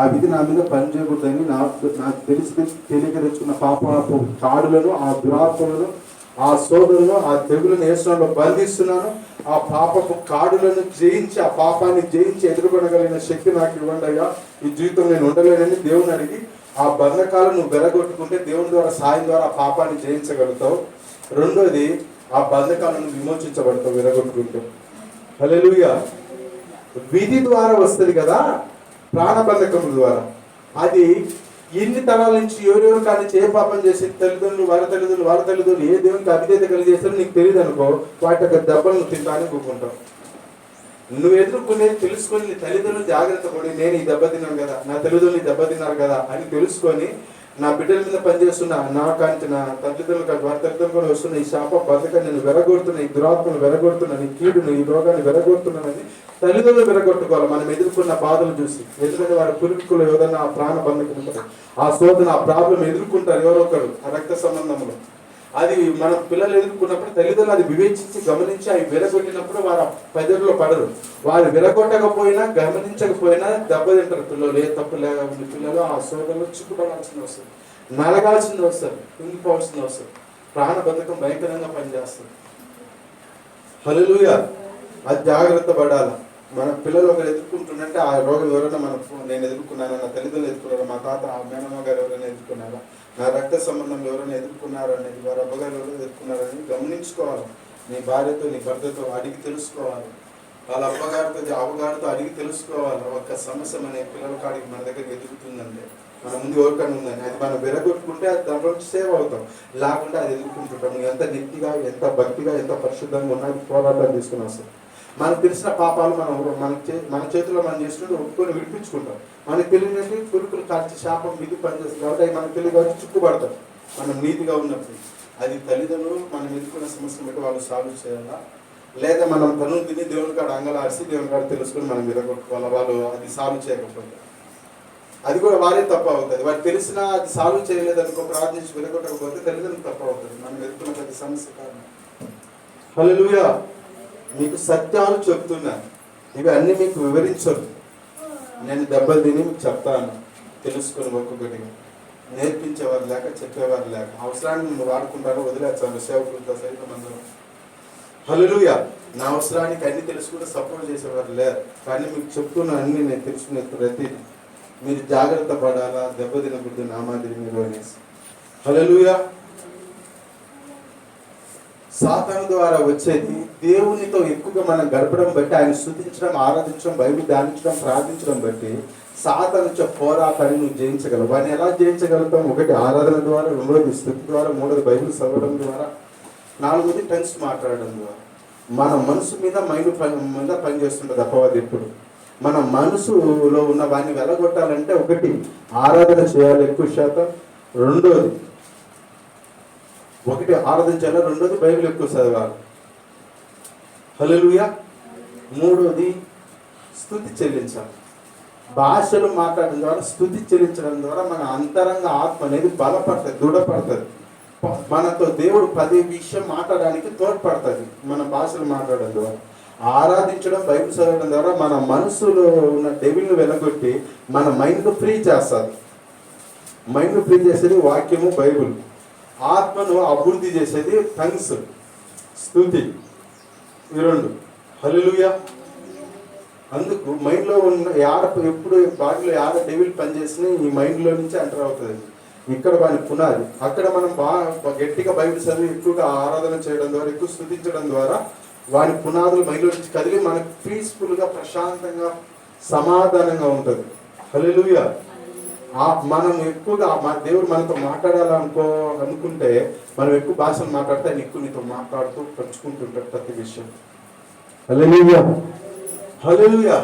ఆ విధి నా మీద పనిచేయకూడదని నాకు తెలియక తెచ్చుకున్న పాప కాడులను, ఆ దురాత్మలను, ఆ సోదరులను, ఆ తెగులను యేసునామములో బంధిస్తున్నాను. ఆ పాపపు కాడులను జయించి, ఆ పాపాన్ని జయించి ఎదుర్కొనగలిగిన శక్తి నాకు ఇవ్వండి అయ్యా. ఈ జీవితం నేను ఉండలేనని దేవుని అడిగి ఆ బంధకాలను నువ్వు వెలగొట్టుకుంటే దేవుని ద్వారా సాయం ద్వారా ఆ పాపాన్ని జయించగలుగుతావు. రెండోది ఆ బంధకాలను విమోచించబడతావు విరగొట్టుకుంటే. హల్లెలూయా. విధి ద్వారా వస్తుంది కదా, ప్రాణబంధకముల ద్వారా. అది ఎన్ని తరాల నుంచి ఎవరెవరు కానీ ఏ పాపం చేసి తల్లిదండ్రులు వారి తల్లిదండ్రులు ఏ దేవునికి అవిధేయత కలిగేస్తారో నీకు తెలియదు అనుకో, వాటి యొక్క దెబ్బలను తింటానికి కూకుంటావు. నువ్వు ఎదుర్కొనేది తెలుసుకొని నీ తల్లిదండ్రులు జాగ్రత్త పడి, నేను ఈ దెబ్బ తిన్నాను కదా, నా తల్లిదండ్రులు దెబ్బ తిన్నారు కదా అని తెలుసుకొని, నా బిడ్డల మీద పనిచేస్తున్న నా కాంచి నా తల్లిదండ్రులు కాదు వారి తల్లిదండ్రులు వస్తున్న ఈ శాప బతక నేను వెరగొడుతున్నా, ఈ దురాత్మను వెరగొడుతున్నాను, ఈ కీడును ఈ రోగాన్ని వెరగొడుతున్నానని తల్లిదండ్రులు వెరగొట్టుకోవాలి మనం ఎదుర్కొన్న బాధలు చూసి. ఎందుకంటే వారి పురుగులు ఏదైనా ఆ ప్రాణ బంధకులు ఆ శోధన ఆ ప్రాబ్లం ఎదుర్కొంటారు ఎవరో ఒకరు ఆ రక్త సంబంధంలో. అది మన పిల్లలు ఎదుర్కొన్నప్పుడు తల్లిదండ్రులు అది వివేచించి గమనించి అవి విరగొట్టినప్పుడు వారు పెదవిలో పడరు. వారు విరగొట్టకపోయినా గమనించకపోయినా దెబ్బతింటారు పిల్లలు. ఏ తప్పు లేకపోతే పిల్లలు ఆ శోధనలో చిక్కుపడాల్సింది వస్తుంది, నలగాల్సింది వస్తుంది, కుంగిపోవాల్సింది వస్తుంది. ప్రాణ బద్ధకం భయంకరంగా పనిచేస్తుంది. హల్లెలూయా. అది జాగ్రత్త పడాలి. మన పిల్లలు ఒకరు ఎదుర్కొంటుందంటే ఆ రోగం ఎవరైనా నేను ఎదుర్కొన్నాను, నా తల్లిదండ్రులు ఎదుర్కొన్నారు, మా తాత ఆ మేనమ్మ గారు ఎవరైనా ఎదుర్కొన్నారా, నా రక్త సంబంధంలో ఎవరైనా ఎదుర్కొన్నారు అనేది, వారి అబ్బగారు ఎవరైనా ఎదుర్కొన్నారని గమనించుకోవాలి. నీ భార్యతో నీ భర్తతో అడిగి తెలుసుకోవాలి, వాళ్ళ అబ్బగారితో అవ్వగారితో అడిగి తెలుసుకోవాలి. ఒక్క సమస్య మన పిల్లల కాడికి మన దగ్గరికి ఎదుగుతుందంటే మన ముందు ఎవరికైనా ఉందని అది మనం విరగొట్టుకుంటే అది దాంట్లో సేవ్ అవుతాం, లేకుంటే అది ఎదుర్కొంటుంటాం. నువ్వు ఎంత నిత్తిగా ఎంత భక్తిగా ఎంత పరిశుద్ధంగా ఉన్నా పోరాటాలు తీసుకుని వస్తాం. మనకు తెలిసిన పాపాలు మన చేతిలో మనం చేసుకుంటూ ఒప్పుకొని విడిపించుకుంటాం. మనకు తెలియనట్టు పురుగులు కాల్చి శాపం విధి పనిచేస్తుంది కాబట్టి అవి మనకు తెలియదు కాబట్టి చుట్టుపడతాం మనం నీతిగా ఉన్నప్పుడు. అది తల్లిదండ్రులు మనం ఎదుర్కొన్న సమస్యను బట్టి వాళ్ళు సాల్వ్ చేయాలా, లేదా మనం తను తిని దేవుని కాడ అంగలాడిసి దేవుని కాడ తెలుసుకొని మనం విరగొట్టుకోవాలా. వాళ్ళు అది సాల్వ్ చేయకపోతే అది కూడా వారే తప్పు అవుతుంది. వారు తెలిసినా అది సాల్వ్ చేయలేదు అనుకో, ప్రార్థించి విరగొట్టకపోతే తల్లిదండ్రులు తప్పు అవుతుంది మనం ఎదుర్కొన్న ప్రతి సమస్య కారణం. హల్లెలూయా. మీకు సత్యాలు చెప్తున్నాను, ఇవి అన్నీ మీకు వివరించరు. నేను దెబ్బలు తిని మీకు చెప్తాను తెలుసుకొని ఒక్కొక్కటిగా. నేర్పించేవారు లేక చెప్పేవారు లేక అవసరాన్ని నువ్వు వాడుకుంటారో వదిలేస్తాను సేవకులతో సైతం అందరం. హల్లెలూయా. నా అవసరానికి అన్ని తెలుసుకుంటే సపోర్ట్ చేసేవారు లేరు, కానీ మీకు చెప్తున్నా అన్ని నేను తెలుసుకునే ప్రతి మీరు జాగ్రత్త పడాలా, దెబ్బ తినకూడదు నా మాదిరి మీరు అనేసి. హల్లెలూయా. సాతాను ద్వారా వచ్చేది దేవునితో ఎక్కువగా మనం గడపడం బట్టి, ఆయన స్తుతించడం, ఆరాధించడం, బైబిల్ ధ్యానించడం, ప్రార్థించడం బట్టి సాతాను పోరాటాన్ని నువ్వు జయించగలవు. వాడిని ఎలా జయించగలుగుతాం? ఒకటి ఆరాధన ద్వారా, రెండోది స్తుతి ద్వారా, మూడోది బైబిల్ చదవడం ద్వారా, నాలుగోది టెన్స్ మాట్లాడడం ద్వారా. మన మనసు మీద మైండ్ మీద పనిచేస్తుంటుంది అపవాది ఎప్పుడు. మన మనసులో ఉన్న వాడిని వెలగొట్టాలంటే ఒకటి ఆరాధన చేయాలి ఎక్కువ శాతం, ఒకటి ఆరాధన చేయాలి, రెండోది బైబిల్ ఎక్కువ చదవాలి. హల్లెలూయా. మూడోది స్తుతి చెల్లించాలి. భాషలు మాట్లాడడం ద్వారా, స్తుతి చెల్లించడం ద్వారా మన అంతరంగ ఆత్మ అనేది బలపడుతుంది, దృఢపడుతుంది. మనతో దేవుడు ప్రతి విషయం మాట్లాడడానికి తోడ్పడుతుంది మన భాషలు మాట్లాడడం ద్వారా. ఆరాధించడం, బైబిల్ చదవడం ద్వారా మన మనసులో ఉన్న డెవిల్ని వెలగొట్టి మన మైండ్ను ఫ్రీ చేస్తుంది. మైండ్ను ఫ్రీ చేసేది వాక్యము, బైబిల్. ఆత్మను అభివృద్ధి చేసేది టంగ్స్, స్తుతి, ఈ రెండు. హల్లెలూయా. అందుకు మైండ్లో ఉన్న ఎప్పుడు బాడీలో డెవిల్ పనిచేసినా ఈ మైండ్లో నుంచి ఎంటర్ అవుతుంది. ఇక్కడ వాని పునాది. అక్కడ మనం బాగా గట్టిగా బైబిల్ చదివి ఎక్కువగా ఆరాధన చేయడం ద్వారా, ఎక్కువ స్తుతించడం ద్వారా వాని పునాదులు మైండ్లో నుంచి కదిలి మనకు పీస్ఫుల్గా, ప్రశాంతంగా, సమాధానంగా ఉంటుంది. హల్లెలూయా. మనం ఎక్కువగా దేవుడు మనతో అనుకుంటే మనం ఎక్కువ భాషలు మాట్లాడితే ఆయన ఎక్కువ నీతో మాట్లాడుతూ పంచుకుంటుంటాడు ప్రతి విషయం. హల్లెలూయా. హల్లెలూయా.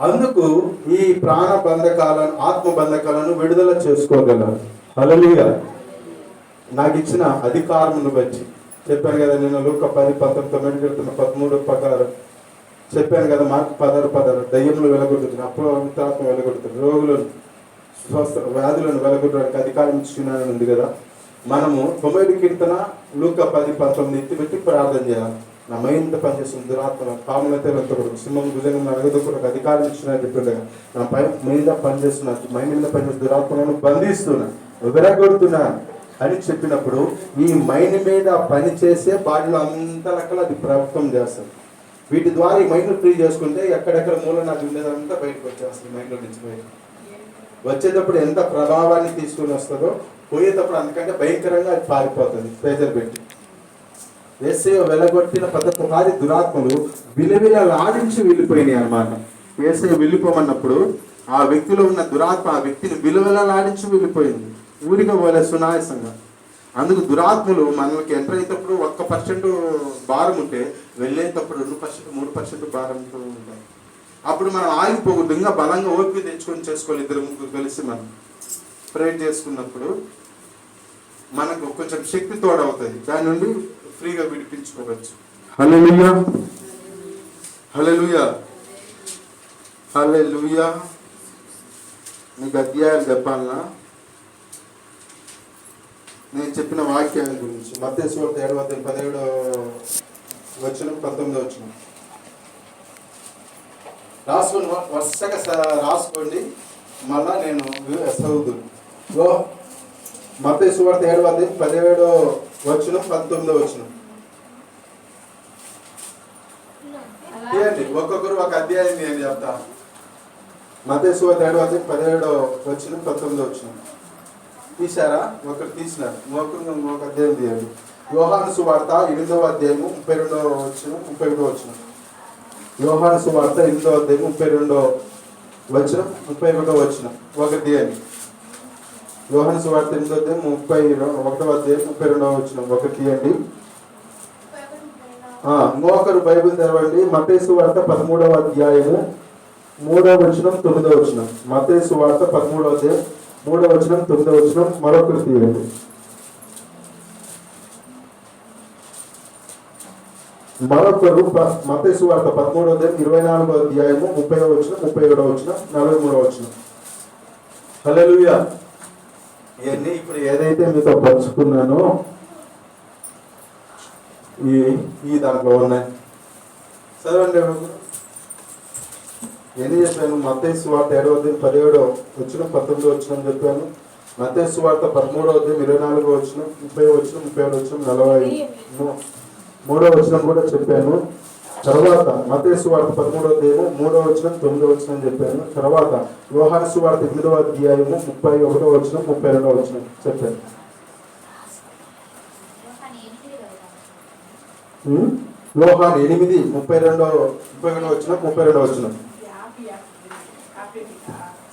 అందుకు ఈ ప్రాణ బంధకాలను, ఆత్మ బంధకాలను విడుదల చేసుకోగలరు. హల్లెలూయా. నాకు ఇచ్చిన అధికారమును బట్టి చెప్పాను కదా, నేను లూకా 10:13 ప్రకారం చెప్పాను కదా, మార్కు 16 దయ్యములు వెలగొట్టుతుంది, అపవిత్రాత్మ వెలగొడుతుంది, రోగులను స్వస్థ వ్యాధులను వెలగొట్టడానికి అధికారం ఇచ్చినానని ఉంది కదా. మనము 9 కీర్తన లూకా 10:19 ఎత్తిపెట్టి ప్రార్థన చేయాలి. నా మైండ్ పనిచేస్తుంది దురాత్మ, పాములతో సింహం భుజంగం అరగదొక్కడానికి అధికారం ఇచ్చినని చెప్తుండగా నా మీద పనిచేస్తున్నా, మైండ్ మీద పనిచేస్తున్న దురాత్మలను బంధిస్తున్నా, విరగొడుతున్నా అని చెప్పినప్పుడు ఈ మైండ్ మీద పనిచేసే బాడీలో అంత లెక్కలు అది ప్రభుత్వం చేస్తుంది. వీటి ద్వారా ఈ మైండ్ ఫ్రీ చేసుకుంటే ఎక్కడెక్కడ మూల నాకు ఉండేదంతా బయటకు వచ్చేస్తుంది. మైండ్లో నుంచి బయట వచ్చేటప్పుడు ఎంత ప్రభావాన్ని తీసుకుని వస్తుందో, పోయేటప్పుడు అంతకంటే భయంకరంగా అది పారిపోతుంది ప్రెజర్ పెట్టి. యేసయ్య వెలగొట్టిన ప్రతి దురాత్మలు విలవిలలాడించి వెళ్ళిపోయినాయి అన్నమాట. యేసయ్య వెళ్ళిపోమన్నప్పుడు ఆ వ్యక్తిలో ఉన్న దురాత్మ ఆ వ్యక్తిని విలవిలలాడించి వెళ్ళిపోయింది, ఊరిగా పోలే సునాయాసంగా. అందుకు దురాత్మలు మనకి ఎంటర్ అయ్యేటప్పుడు 1% భారం ఉంటే వెళ్ళేటప్పుడు 2%, 3% భారంతో ఉంటాయి. అప్పుడు మనం ఆగిపోకూడదు, ఇంకా బలంగా ఓపిక తెచ్చుకొని చేసుకోవాలి. 2-3 కలిసి మనం ప్రేర్ చేసుకున్నప్పుడు మనకు కొంచెం శక్తి తోడవుతుంది, దాని నుండి ఫ్రీగా విడిపించుకోవచ్చు. హల్లెలూయా, హల్లెలూయా, హల్లెలూయా. మీకు అధ్యాయాలు చెప్పాలనా? నేను చెప్పిన వాక్యాల గురించి మత్తయి సువార్త 7:17 రాసుకోండి, వరుసగా రాసుకోండి, మళ్ళా నేను చదువుతాను. మత్తయి సువార్త 7:17 తీయండి, ఒక్కొక్కరు ఒక అధ్యాయం నేను చెప్తా. మత్తయి సువార్త 7:17 తీశారా? ఒకరు తీసినారు, ఒక అధ్యాయం తీయండి. యోహాను సువార్త 8:32 యోహాను సువార్త 8:32 ఒకటి తీయండి. యోహాను సువార్త 8:31 ఒకటి తీయండి. ఇంకొకరు బైబిల్ తెరవండి. మత్తయి సువార్త 13:3-9. మత్తయి సువార్త 13:3-9 మరొకరు తీయండి. మరొకరు మత్తయి సువార్త 13:24-30-37. హల్లెలూయా. ఇవన్నీ ఇప్పుడు ఏదైతే మీతో పంచుకున్నానో ఈ దాంట్లో ఉన్నాయి. చదవండి. ఎన్ని చెప్పాను? మత్తయి సువార్త 7:17-19 చెప్పాను. మత్తయి సువార్త 13:24-30-37-40 కూడా చెప్పాను. తర్వాత మత్తయి సువార్త 13:3-9 చెప్పాను. తర్వాత యోహాను సువార్త 8:31-31-32 చెప్పాను. యోహాను 8:32-32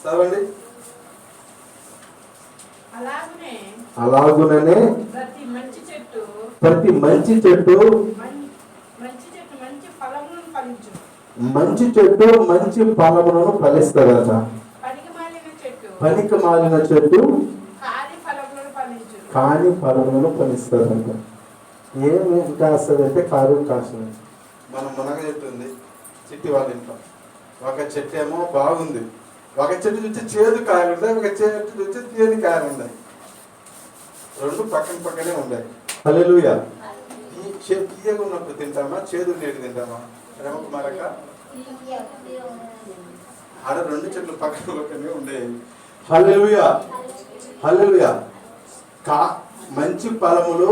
చదవండి. అలాగుననే ప్రతి మంచి చెట్టు మంచి ఫలములను ఫలిస్తుందట. పనికి మాలిన చెట్టు కాని ఫలములను ఫలిస్తుందట. ఏమి కాస్తుందంటే కారు కాస్తుంది. మనం మునగ చెట్టు ఉంది చిట్టి వాళ్ళ ఇంట్లో. ఒక చెట్టు ఏమో బాగుంది, ఒక చెట్టు నుంచి చేదు కాయలు ఉన్నాయి, ఒక చెట్టు నుంచి తీయని కాయలు ఉన్నాయి. రెండు పక్కనే ఉన్నాయి. హల్లెలూయా. తీయగా ఉన్నప్పుడు తింటామా, చేదు నీరు తింటామా? రేమకుమారక ఆడ రెండు చెట్లు పక్కనే ఉండేవి. హల్లెలూయా, హల్లెలూయా. మంచి ఫలములు,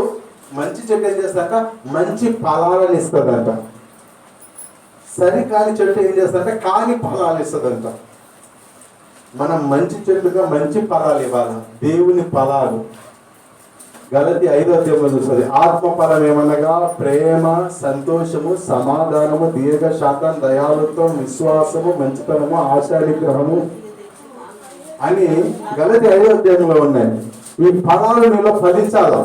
మంచి చెట్టు ఏం చేస్తాక మంచి ఫలాలను ఇస్తుందంట. సరికాని చెట్టు ఏం చేస్తుందంటే కాని ఫలాలు ఇస్తుందంట. మనం మంచి చెట్టుగా మంచి ఫలాలు ఇవ్వాలి, దేవుని ఫలాలు. గలతీ 5:10 చూస్తుంది. ఆత్మ ఫలం ఏమనగా ప్రేమ, సంతోషము, సమాధానము, దీర్ఘశాంతం, దయాళుత్వం, విశ్వాసము, మంచితనము, ఆశానిగ్రహము అని గలతీ 5:10 ఉన్నాయి. ఈ ఫలాలు నీలో ఫలించాలి.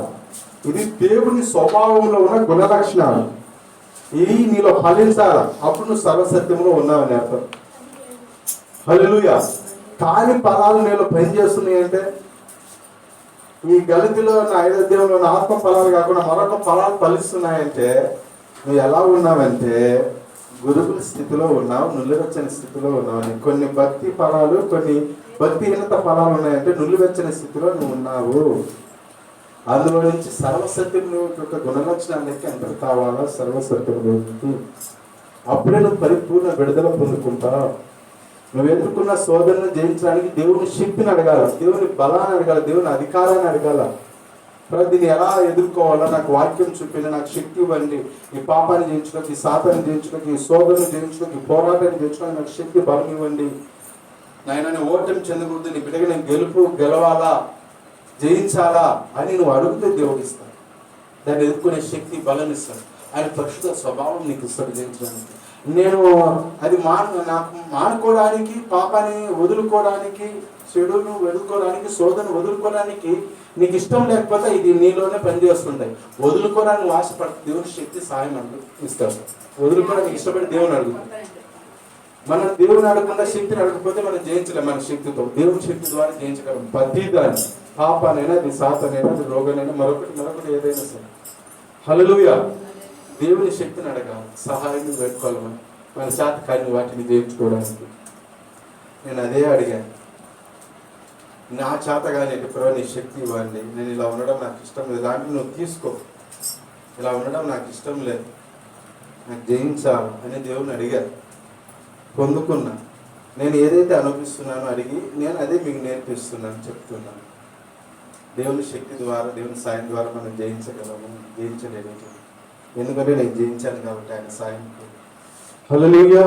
ఇది దేవుని స్వభావంలో ఉన్న గుణ లక్షణాలు. ఇవి నీలో ఫలించాలి, అప్పుడు నువ్వు సర్వసత్యంలో ఉన్నావని అర్థం. హల్లెలూయా. కాని ఫలాలు నీలో పనిచేస్తున్నాయి అంటే, ఈ గలితిలో ఉన్న 5 ఉన్న ఆత్మ ఫలాలు కాకుండా మరొక ఫలాలు ఫలిస్తున్నాయంటే నువ్వు ఎలా ఉన్నావంటే గురుకుల స్థితిలో ఉన్నావు, నులివెచ్చని స్థితిలో ఉన్నావు. కొన్ని భక్తి ఫలాలు, కొన్ని భక్తిహీనత ఫలాలు ఉన్నాయంటే నులివెచ్చని స్థితిలో నువ్వు ఉన్నావు. అందులో నుంచి సర్వసత్యం యొక్క గుణలక్షణాలకి ఎంటర్ కావాలా? సర్వసత్యంలోకి. అప్పుడే నువ్వు పరిపూర్ణ విడుదల పొందుకుంటావు. నువ్వు ఎదుర్కొన్న శోధనను జయించడానికి దేవుని శక్తిని అడగాల, దేవుని బలాన్ని అడగాల, దేవుని అధికారాన్ని అడగాల. దీన్ని ఎలా ఎదుర్కోవాలో నాకు వాక్యం చూపింది, నాకు శక్తి ఇవ్వండి. ఈ పాపాన్ని జయించడానికి, ఈ సాతాన్ని జయించడానికి, ఈ శోధనను జయించడానికి, ఈ పోరాటాన్ని జయించడానికి నాకు శక్తి బలం ఇవ్వండి. నాయన నేను ఓటమి చెందకూడదు, నీ బిడ్డగా నేను గెలవాలా, జయించాలా అని నువ్వు అడిగితే దేవుడు ఇస్తాడు. దాన్ని ఎదుర్కొనే శక్తి, బలం ఇస్తాడు. ఆయన పరిశుద్ధ స్వభావం నీకు ఇస్తాడు జయించడానికి. నేను అది నాకు మానుకోవడానికి, పాపాన్ని వదులుకోవడానికి, చెడును వదులుకోవడానికి, శోధను వదులుకోవడానికి నీకు ఇష్టం లేకపోతే ఇది నీలోనే పనిచేస్తుంటాయి. వదులుకోవడానికి ఆశపడి దేవుని శక్తి సాయం ఇస్తాడు. వదులుకోవడానికి ఇష్టపడి దేవుని అడుగుతాడు. మనం దేవుని అడగకుండా శక్తిని అడగకపోతే మనం జయించలేం. మన శక్తితో, దేవుని శక్తి ద్వారా జయించగలం ప్రతి దాన్ని. పాపానైనా, అది సాతానైనా, అది రోగనైనా, మరొకటి ఏదైనా సరే. హల్లెలూయా. దేవుని శక్తిని అడగాలి, సహాయాన్ని పెట్టుకోవాలి. మన చేత కాని వాటిని జయించుకోవడానికి. నేను అదే అడిగాను. నా చేత కానీ ఎప్పుడు నీ శక్తి ఇవ్వండి. నేను ఇలా ఉండడం నాకు ఇష్టం లేదు, దాంట్లో నువ్వు తీసుకో. ఇలా ఉండడం నాకు ఇష్టం లేదు, నాకు జయించాలి అని దేవుని అడిగాను, పొందుకున్నా. నేను ఏదైతే అనుభవిస్తున్నానో అడిగి నేను అదే మీకు నేర్పిస్తున్నాను, చెప్తున్నాను. దేవుని శక్తి ద్వారా, దేవుని సాయం ద్వారా మనం జయించగలము, జయించలేము. ఎందుకంటే నేను జయించాను కాబట్టి ఆయన సాయం. హల్లెలూయా.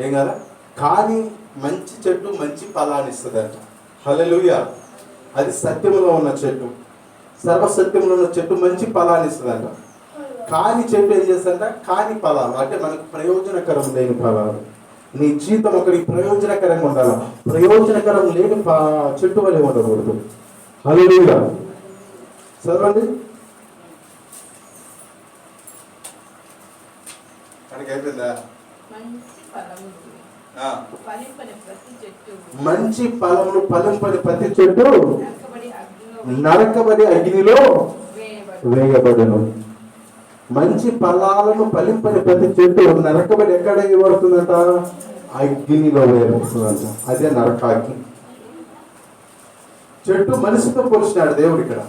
ఏం కదా. కానీ మంచి చెట్టు మంచి ఫలాన్ని ఇస్తుందంట. హల్లెలూయా. అది సత్యంలో ఉన్న చెట్టు, సర్వసత్యంలో ఉన్న చెట్టు మంచి ఫలాన్ని ఇస్తుందంట. కాని చెట్టు ఏం చేస్తుందంట? కాని ఫలాలు అంటే మనకు ప్రయోజనకరం లేని ఫలాలు. నీ జీవితం ఒకరికి ప్రయోజనకరంగా ఉండాలి. ప్రయోజనకరం లేని చెట్టు వలె ఉండకూడదు. హల్లెలూయా. చదవండి. అక్కడికి అయిపోయిందా? మంచి ఫలములు ఫలింపని ప్రతి చెట్టు నరకబడి అగ్నిలో వేయబడును. మంచి ఫలాలను ఫలింపని ప్రతి చెట్టు నరకబడి ఎక్కడ వేయబడుతుందంట? అగ్నిలో వేయబడుతుందంట. అదే నరకాగ్ని. చెట్టు మనిషితో పోల్చినాడు దేవుడు. ఇక్కడ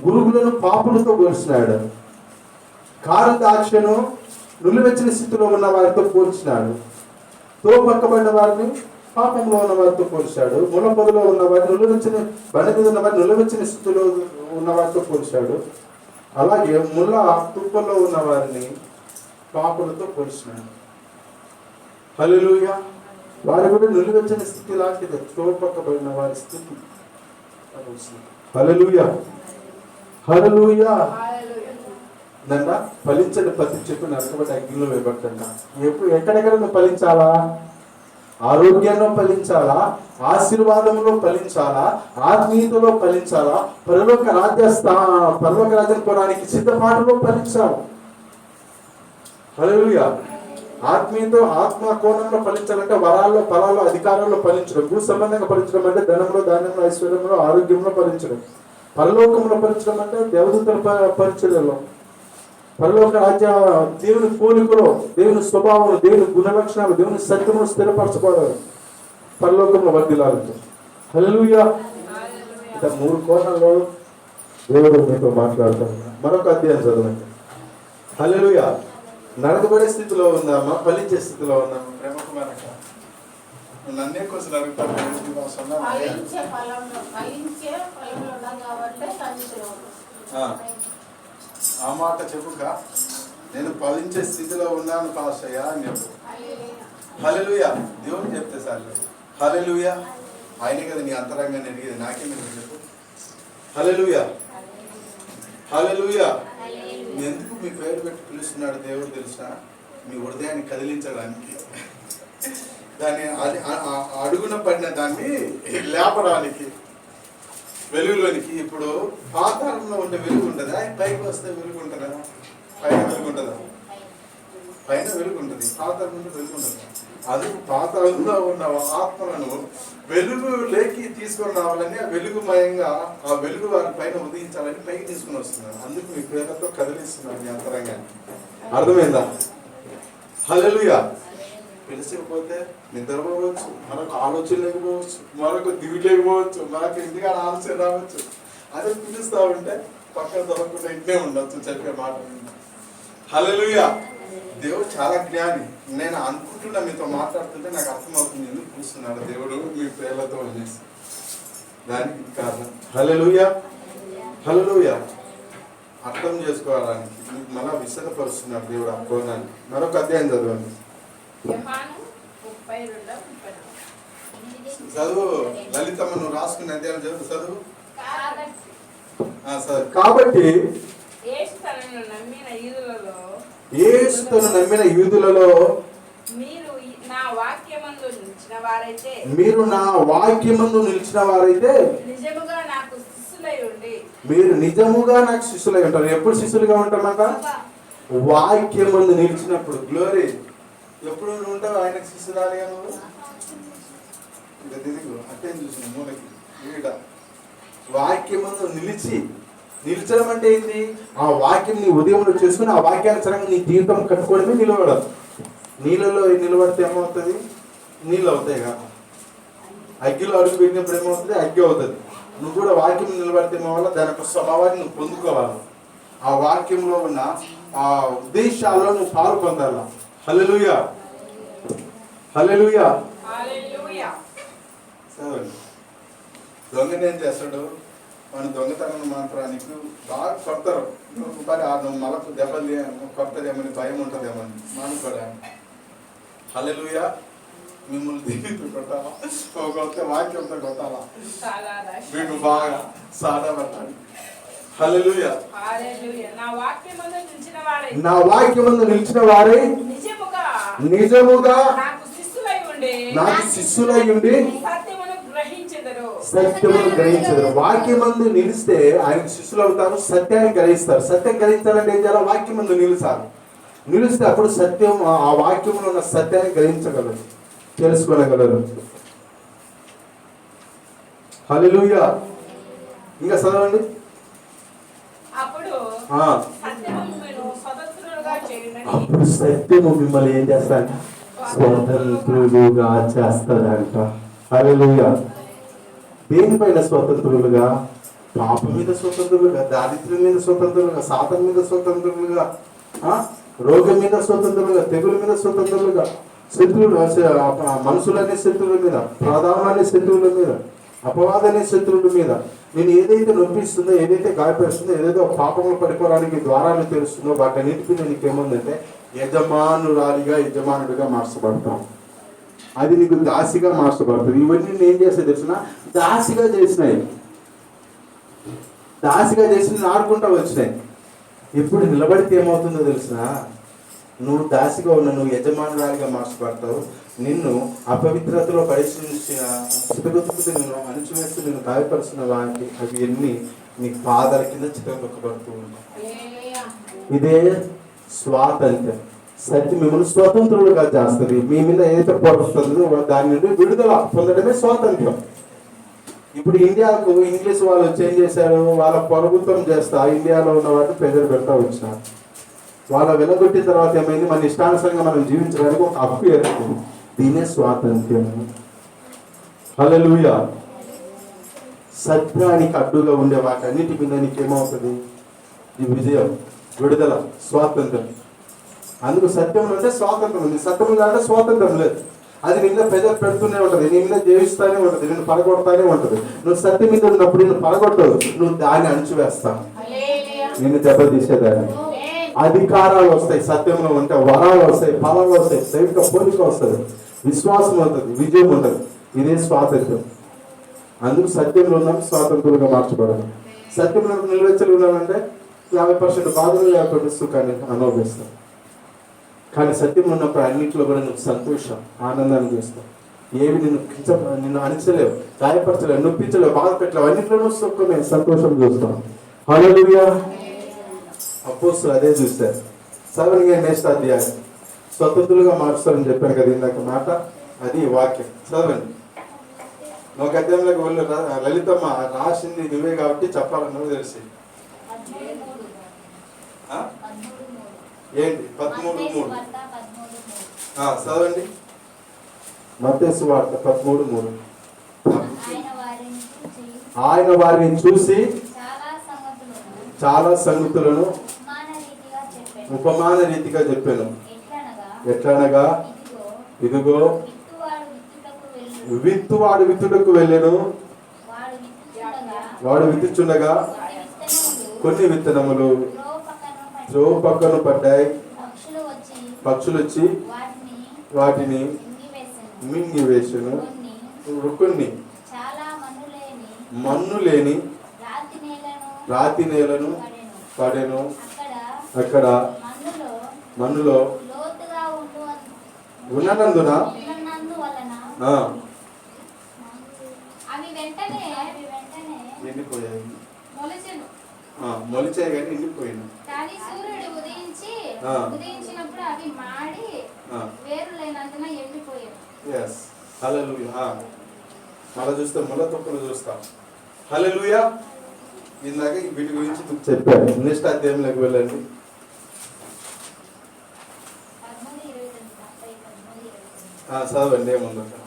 గురుగులను పాపులతో పోల్చినాడు. కారు ద్రాక్షను నులివెచ్చని స్థితిలో ఉన్న వారితో పోల్చినాడు. తోపక్కబడిన వారిని పాపంలో ఉన్న వారితో పోల్చాడు. ముళ్ళ పొదలో ఉన్న వారిని నులివెచ్చని, బండి మీద ఉన్న వారిని నులివెచ్చని స్థితిలో ఉన్న వారితో పోల్చాడు. అలాగే ముళ్ళ తుప్పల్లో ఉన్న వారిని పాపులతో పోల్చినాడు. హల్లెలూయా. వారి కూడా నులివెచ్చని స్థితి లాంటిది, తోపక్కబడిన వారి స్థితి. హల్లెలూయా. హల్లెలూయా. దండ ఫలించని ప్రతి చెట్టు నరకబడి అగ్నిలో వేయబడుతుంట. ఎక్కడెక్కడ నువ్వు ఫలించాలా? ఆరోగ్యంలో ఫలించాలా, ఆశీర్వాదంలో ఫలించాలా, ఆత్మీయతలో ఫలించాలా, పరలోక రాజ్యం కోరానికి సిద్ధపాటులో ఫలించాలి. హల్లెలూయా. ఆత్మీయతో ఆత్మ కోణంలో ఫలించాలంటే వరాల్లో, ఫలాల్లో, అధికారంలో ఫలించడం. భూ సంబంధంగా ఫలించడం అంటే ధనంలో, ధాన్యంలో, ఐశ్వర్యంలో, ఆరోగ్యంలో ఫలించడం. పరలోకంలో ఫలించడం అంటే దేవదూతల పరిచర్యలో. పరలోక రాజ్య దేవుని పోలికలో, దేవుని స్వభావం, దేవుని గుణలక్షణాలు, దేవుని సత్యమును స్థిరపరచుకోవాలి. పరలోకంలో వర్ధిల్లాలంటే. హల్లెలూయా. ఇక 3 కోణాల్లో దేవుడు మీతో మాట్లాడుతాడు. మరొక అధ్యాయం చదవండి. హల్లెలూయా. నరకబడే స్థితిలో ఉందామా, ఫలించే స్థితిలో ఉందామా? ప్రేమ కుమారక నన్నే కొంచెం అడుగుతాను. ఆ మాట చెప్పుక, నేను ఫలించే స్థితిలో ఉన్నాను పాస్టయ్యా అని చెప్పు. హల్లెలూయా. దేవుని చెప్తే సార్. హల్లెలూయా. ఆయనే కదా నీ అంతరంగాన్ని అడిగేది, నాకే మీరు చెప్పు. హల్లెలూయా. హల్లెలూయా. ఎందుకు మీ పేరు పెట్టి పిలుస్తున్నాడు దేవుడు తెలుసా? మీ హృదయాన్ని కదిలించడానికి, దాన్ని అడుగున పడిన దాన్ని లేపడానికి, వెలుగులోనికి. ఇప్పుడు పాతాళంలో ఉండే వెలుగు ఉంటుందా? పైకి వస్తే వెలుగు ఉంటుందా? పైన వెలుగు ఉంటుందా? పైన వెలుగు ఉంటుంది, పాతాళం ఉంటే వెలుగు ఉంటుంది. అది పాతాళంలో ఉన్న ఆత్మలను వెలుగు లేకి తీసుకొని రావాలని, ఆ వెలుగుమయంగా ఆ వెలుగు వారి పైన ఉదయించాలని పైకి తీసుకుని వస్తున్నారు. అందుకు మీ ప్రేమతో కదిలిస్తున్నారు మీ అంతరంగాన్ని. అర్థమైందా? హల్లెలూయా. పిలిచకపోతే నిద్రపోవచ్చు, మనకు ఆలోచన లేకపోవచ్చు, మరొక దివి లేకపోవచ్చు, మనకు ఇంటికి ఆలోచన రావచ్చు. అదే పిలుస్తా ఉంటే పక్కన దొరకకుండా ఇంటే ఉండొచ్చు చెప్పే మాట. హల్లెలూయా. దేవుడు చాలా జ్ఞాని. నేను అనుకుంటున్నా మీతో మాట్లాడుతుంటే నాకు అర్థమవుతుంది ఎందుకు పిలుస్తున్నాడు దేవుడు మీ ప్రేమతో అనేసి. దానికి కారణం. హల్లెలూయా. హల్లెలూయా. అర్థం చేసుకోవడానికి మీకు మళ్ళా విశదపరుస్తున్నాడు దేవుడు ఆ కోణాన్ని. మరొక అధ్యాయం చదవండి. చదువు లలితమ్మ, నువ్వు రాసుకున్న అధ్యాయం చదువు. కాబట్టి యేసు తనను నమ్మిన యూదులలో మీరు నా వాక్యమందు నిలిచిన వారైతే మీరు నిజముగా నాకు శిష్యులై ఉంటారు. ఎప్పుడు శిష్యులుగా ఉంటామట? వాక్యమందు నిలిచినప్పుడు. గ్లోరీ. ఎప్పుడు ఉంటావు ఆయనకు శిష్యురాలిగా నువ్వు? అట్టే చూసిన మూలకి వాక్యమందు నిలిచడం అంటే ఏంటి? ఆ వాక్యం నీ ఉదయంలో చేసుకుని ఆ వాక్యానుసారంగా నీ జీవితం కట్టుకోవడమే నిలబడదు. నీళ్ళలో నిలబడితే ఏమవుతుంది? నీళ్ళు అవుతాయి కదా. అగ్గిలో అడుగు పెట్టినప్పుడు ఏమవుతుంది? అగ్గి అవుతుంది. నువ్వు కూడా వాక్యం నిలబడితే వల్ల దానికి స్వభావాన్ని నువ్వు పొందుకోవాలి. ఆ వాక్యంలో ఉన్న ఆ ఉద్దేశాల్లో నువ్వు పాలు పొందాల. హల్లెలూయా, హల్లెలూయా. దొంగనేం చేస్తాడు? మన దొంగతనం మాత్రానికి బాగా కొడతారు. మరి మళ్ళీ దెబ్బలు కొడతారేమని భయం ఉంటుందేమని మానుకోవడానికి. హల్లెలూయా. మిమ్మల్ని దీనికి కొట్టాలా? ఒక వాక్యంతో కొట్టాలా? మీకు బాగా సాదా పట్టాలి. హల్లెలూయా. నా వాక్యమందు నిలిచిన వారే నిజముగా నాకు శిష్యులై ఉండి సత్యమును గ్రహించరు. వాక్యమందు నిలిస్తే ఆయన శిష్యులు అవుతారు, సత్యాన్ని గ్రహిస్తారు. సత్యం గ్రహించాలంటే ఏం చేయాలి? వాక్యమందు నిలిస్తే అప్పుడు సత్యం, ఆ వాక్యంలో ఉన్న సత్యాన్ని గ్రహించగలరు, తెలుసుకోగలరు. హల్లెలూయా. ఇంకా చదవండి. అప్పుడు సత్యము మిమ్మల్ని ఏం చేస్తాడంట? స్వతంత్రులుగా చేస్తాడంట. హల్లెలూయా. దేనిపైన స్వతంత్రులుగా? పాపం మీద స్వతంత్రులుగా, దారిద్ర్యం మీద స్వతంత్రులుగా, సాతం మీద స్వతంత్రులుగా, రోగం మీద స్వతంత్రులుగా, తెగుల మీద స్వతంత్రులుగా, శత్రువులు, మనుషులనే శత్రువుల మీద, ప్రధానమైన శత్రువుల మీద, అపవాదనే శత్రువుల మీద, నేను ఏదైతే నొప్పిస్తుందో, ఏదైతే గాయపరుస్తుందో, ఏదైతే పాపంలో పడిపోవడానికి ద్వారాలు తెలుస్తుందో వాటన్నిటికీ నీకేముందంటే యజమానుడిగా మార్చబడతాం. అది నీకు దాసిగా మార్చబడుతుంది. ఇవన్నీ నేను ఏం చేస్తే తెలిసిన దాసిగా చేసి ఆడుకుంటా వచ్చినాయి. ఇప్పుడు నిలబడితే ఏమవుతుందో తెలిసిన, నువ్వు దాసిగా ఉన్న నువ్వు యజమానురాలిగా మార్చబడతావు. నిన్ను అపవిత్రతలో పరిశీలించిన చితగొత్తుకు నిన్ను అణిచివేస్తూ నిన్ను గాయపరుస్తున్న వాటి అవి ఎన్ని నీ పాదాల కింద చితగొక్కబడుతూ ఉంటాయి. ఇదే స్వాతంత్ర్యం. సత్యం మిమ్మల్ని స్వతంత్రులుగా చేస్తుంది. మీ మీద ఏదైతే పోరాడుతుందో దాని నుండి విడుదల పొందడమే స్వాతంత్ర్యం. ఇప్పుడు ఇండియాకు ఇంగ్లీష్ వాళ్ళు ఏం చేశారు? వాళ్ళ ప్రభుత్వం చేస్తా ఇండియాలో ఉన్న వాటిని ప్రెజర్ పెడతా వచ్చినారు. వాళ్ళ వెలగొట్టిన తర్వాత ఏమైంది? మన ఇష్టానుసారంగా మనం జీవించడానికి ఒక హక్కు ఏర్పడింది. దీనే స్వాతంత్ర్యం. హల్లెలూయా. సత్యానికి అడ్డుగా ఉండే వాటన్నిటి మీద నీకేమవుతుంది? ఈ విజయం, విడుదల, స్వాతంత్రం. అందుకు సత్యం అంటే స్వాతంత్రం ఉంది. సత్యం అంటే స్వాతంత్రం లేదు. అది నిన్న ప్రెజర్ పెడుతూనే ఉంటుంది, నిన్న జీవిస్తానే ఉంటుంది, నిన్ను పడగొడతానే ఉంటుంది. నువ్వు సత్యం మీద ఉన్నప్పుడు నిన్ను పడగొట్టదు, నువ్వు దాన్ని అణిచివేస్తావు, నిన్ను దెబ్బతీసేదాన్ని. అధికారాలు వస్తాయి సత్యంలో ఉంటే, వరాలు వస్తాయి, ఫలాలు వస్తాయి, దైవిక పోలిక వస్తుంది, విశ్వాసం ఉంటుంది, విజయం ఉంటుంది. ఇదే స్వాతంత్రం. అందుకు సత్యంలో ఉన్నాం, స్వాతంత్రులుగా మార్చబడాలి. సత్యంలో నిల్వెచ్చలు ఉన్నామంటే 50% బాధలు, 50% సుఖాన్ని అనుభవిస్తాం. కానీ సత్యం ఉన్నప్పుడు అన్నింటిలో కూడా నువ్వు సంతోషం, ఆనందాన్ని చూస్తావు. ఏవి నిన్ను అణించలేవు, గాయపరచలేవు, నొప్పించలేవు, బాధ పెట్టలేవు. అన్నింటిలోనూ సుఖమే, సంతోషం చూస్తాం. హల్లెలూయా. అపోస్తలులు అదే చూస్తారు. చదవండి నెక్స్ట్ అధ్యాయం. స్వతంత్రులుగా మార్చుతారని చెప్పాను కదా ఇందాక మాట, అది వాక్యం. చదవండి. ఒక అధ్యాయంలోకి వెళ్ళి లలితమ్మ రాసింది నువ్వే కాబట్టి చెప్పాలని నువ్వు తెలిసి ఏంటి? 13:3 చదవండి. మత్తయి సువార్త 13:3. ఆయన వారిని చూసి చాలా సంగతులను ఉపమాన రీతిగా చెప్పాను. ఎట్లనగా ఇదిగో విత్తువాడు విత్తుటకు వెళ్ళెను. వాడు విత్తుచుండగా కొన్ని విత్తనములు త్రోవ పక్కన పడ్డాయి. పక్షులు వచ్చి వాటిని మింగివేసెను. కొన్ని మన్ను లేని రాతి నేలను పడెను. అక్కడ మన్నులో ఉన్ననందున ఆ, ఎండిపోయాయి. మొలిచాయి కానీ ఎండిపోయాను. కానీ సూర్యుడు ఉదయించినప్పుడు అవి మాడి వేరులైనందున ఎండిపోయాయి. ఎస్, హల్లెలూయా. మళ్ళీ చూస్తే ముళ్ళ తొక్కలు చూస్తాం. హల్లెలూయా. ఇందాక వీటి గురించి చెప్పాను. నెక్స్ట్ అధ్యాయంలోకి వెళ్ళండి. చదవండి ఏముంది అక్కడ.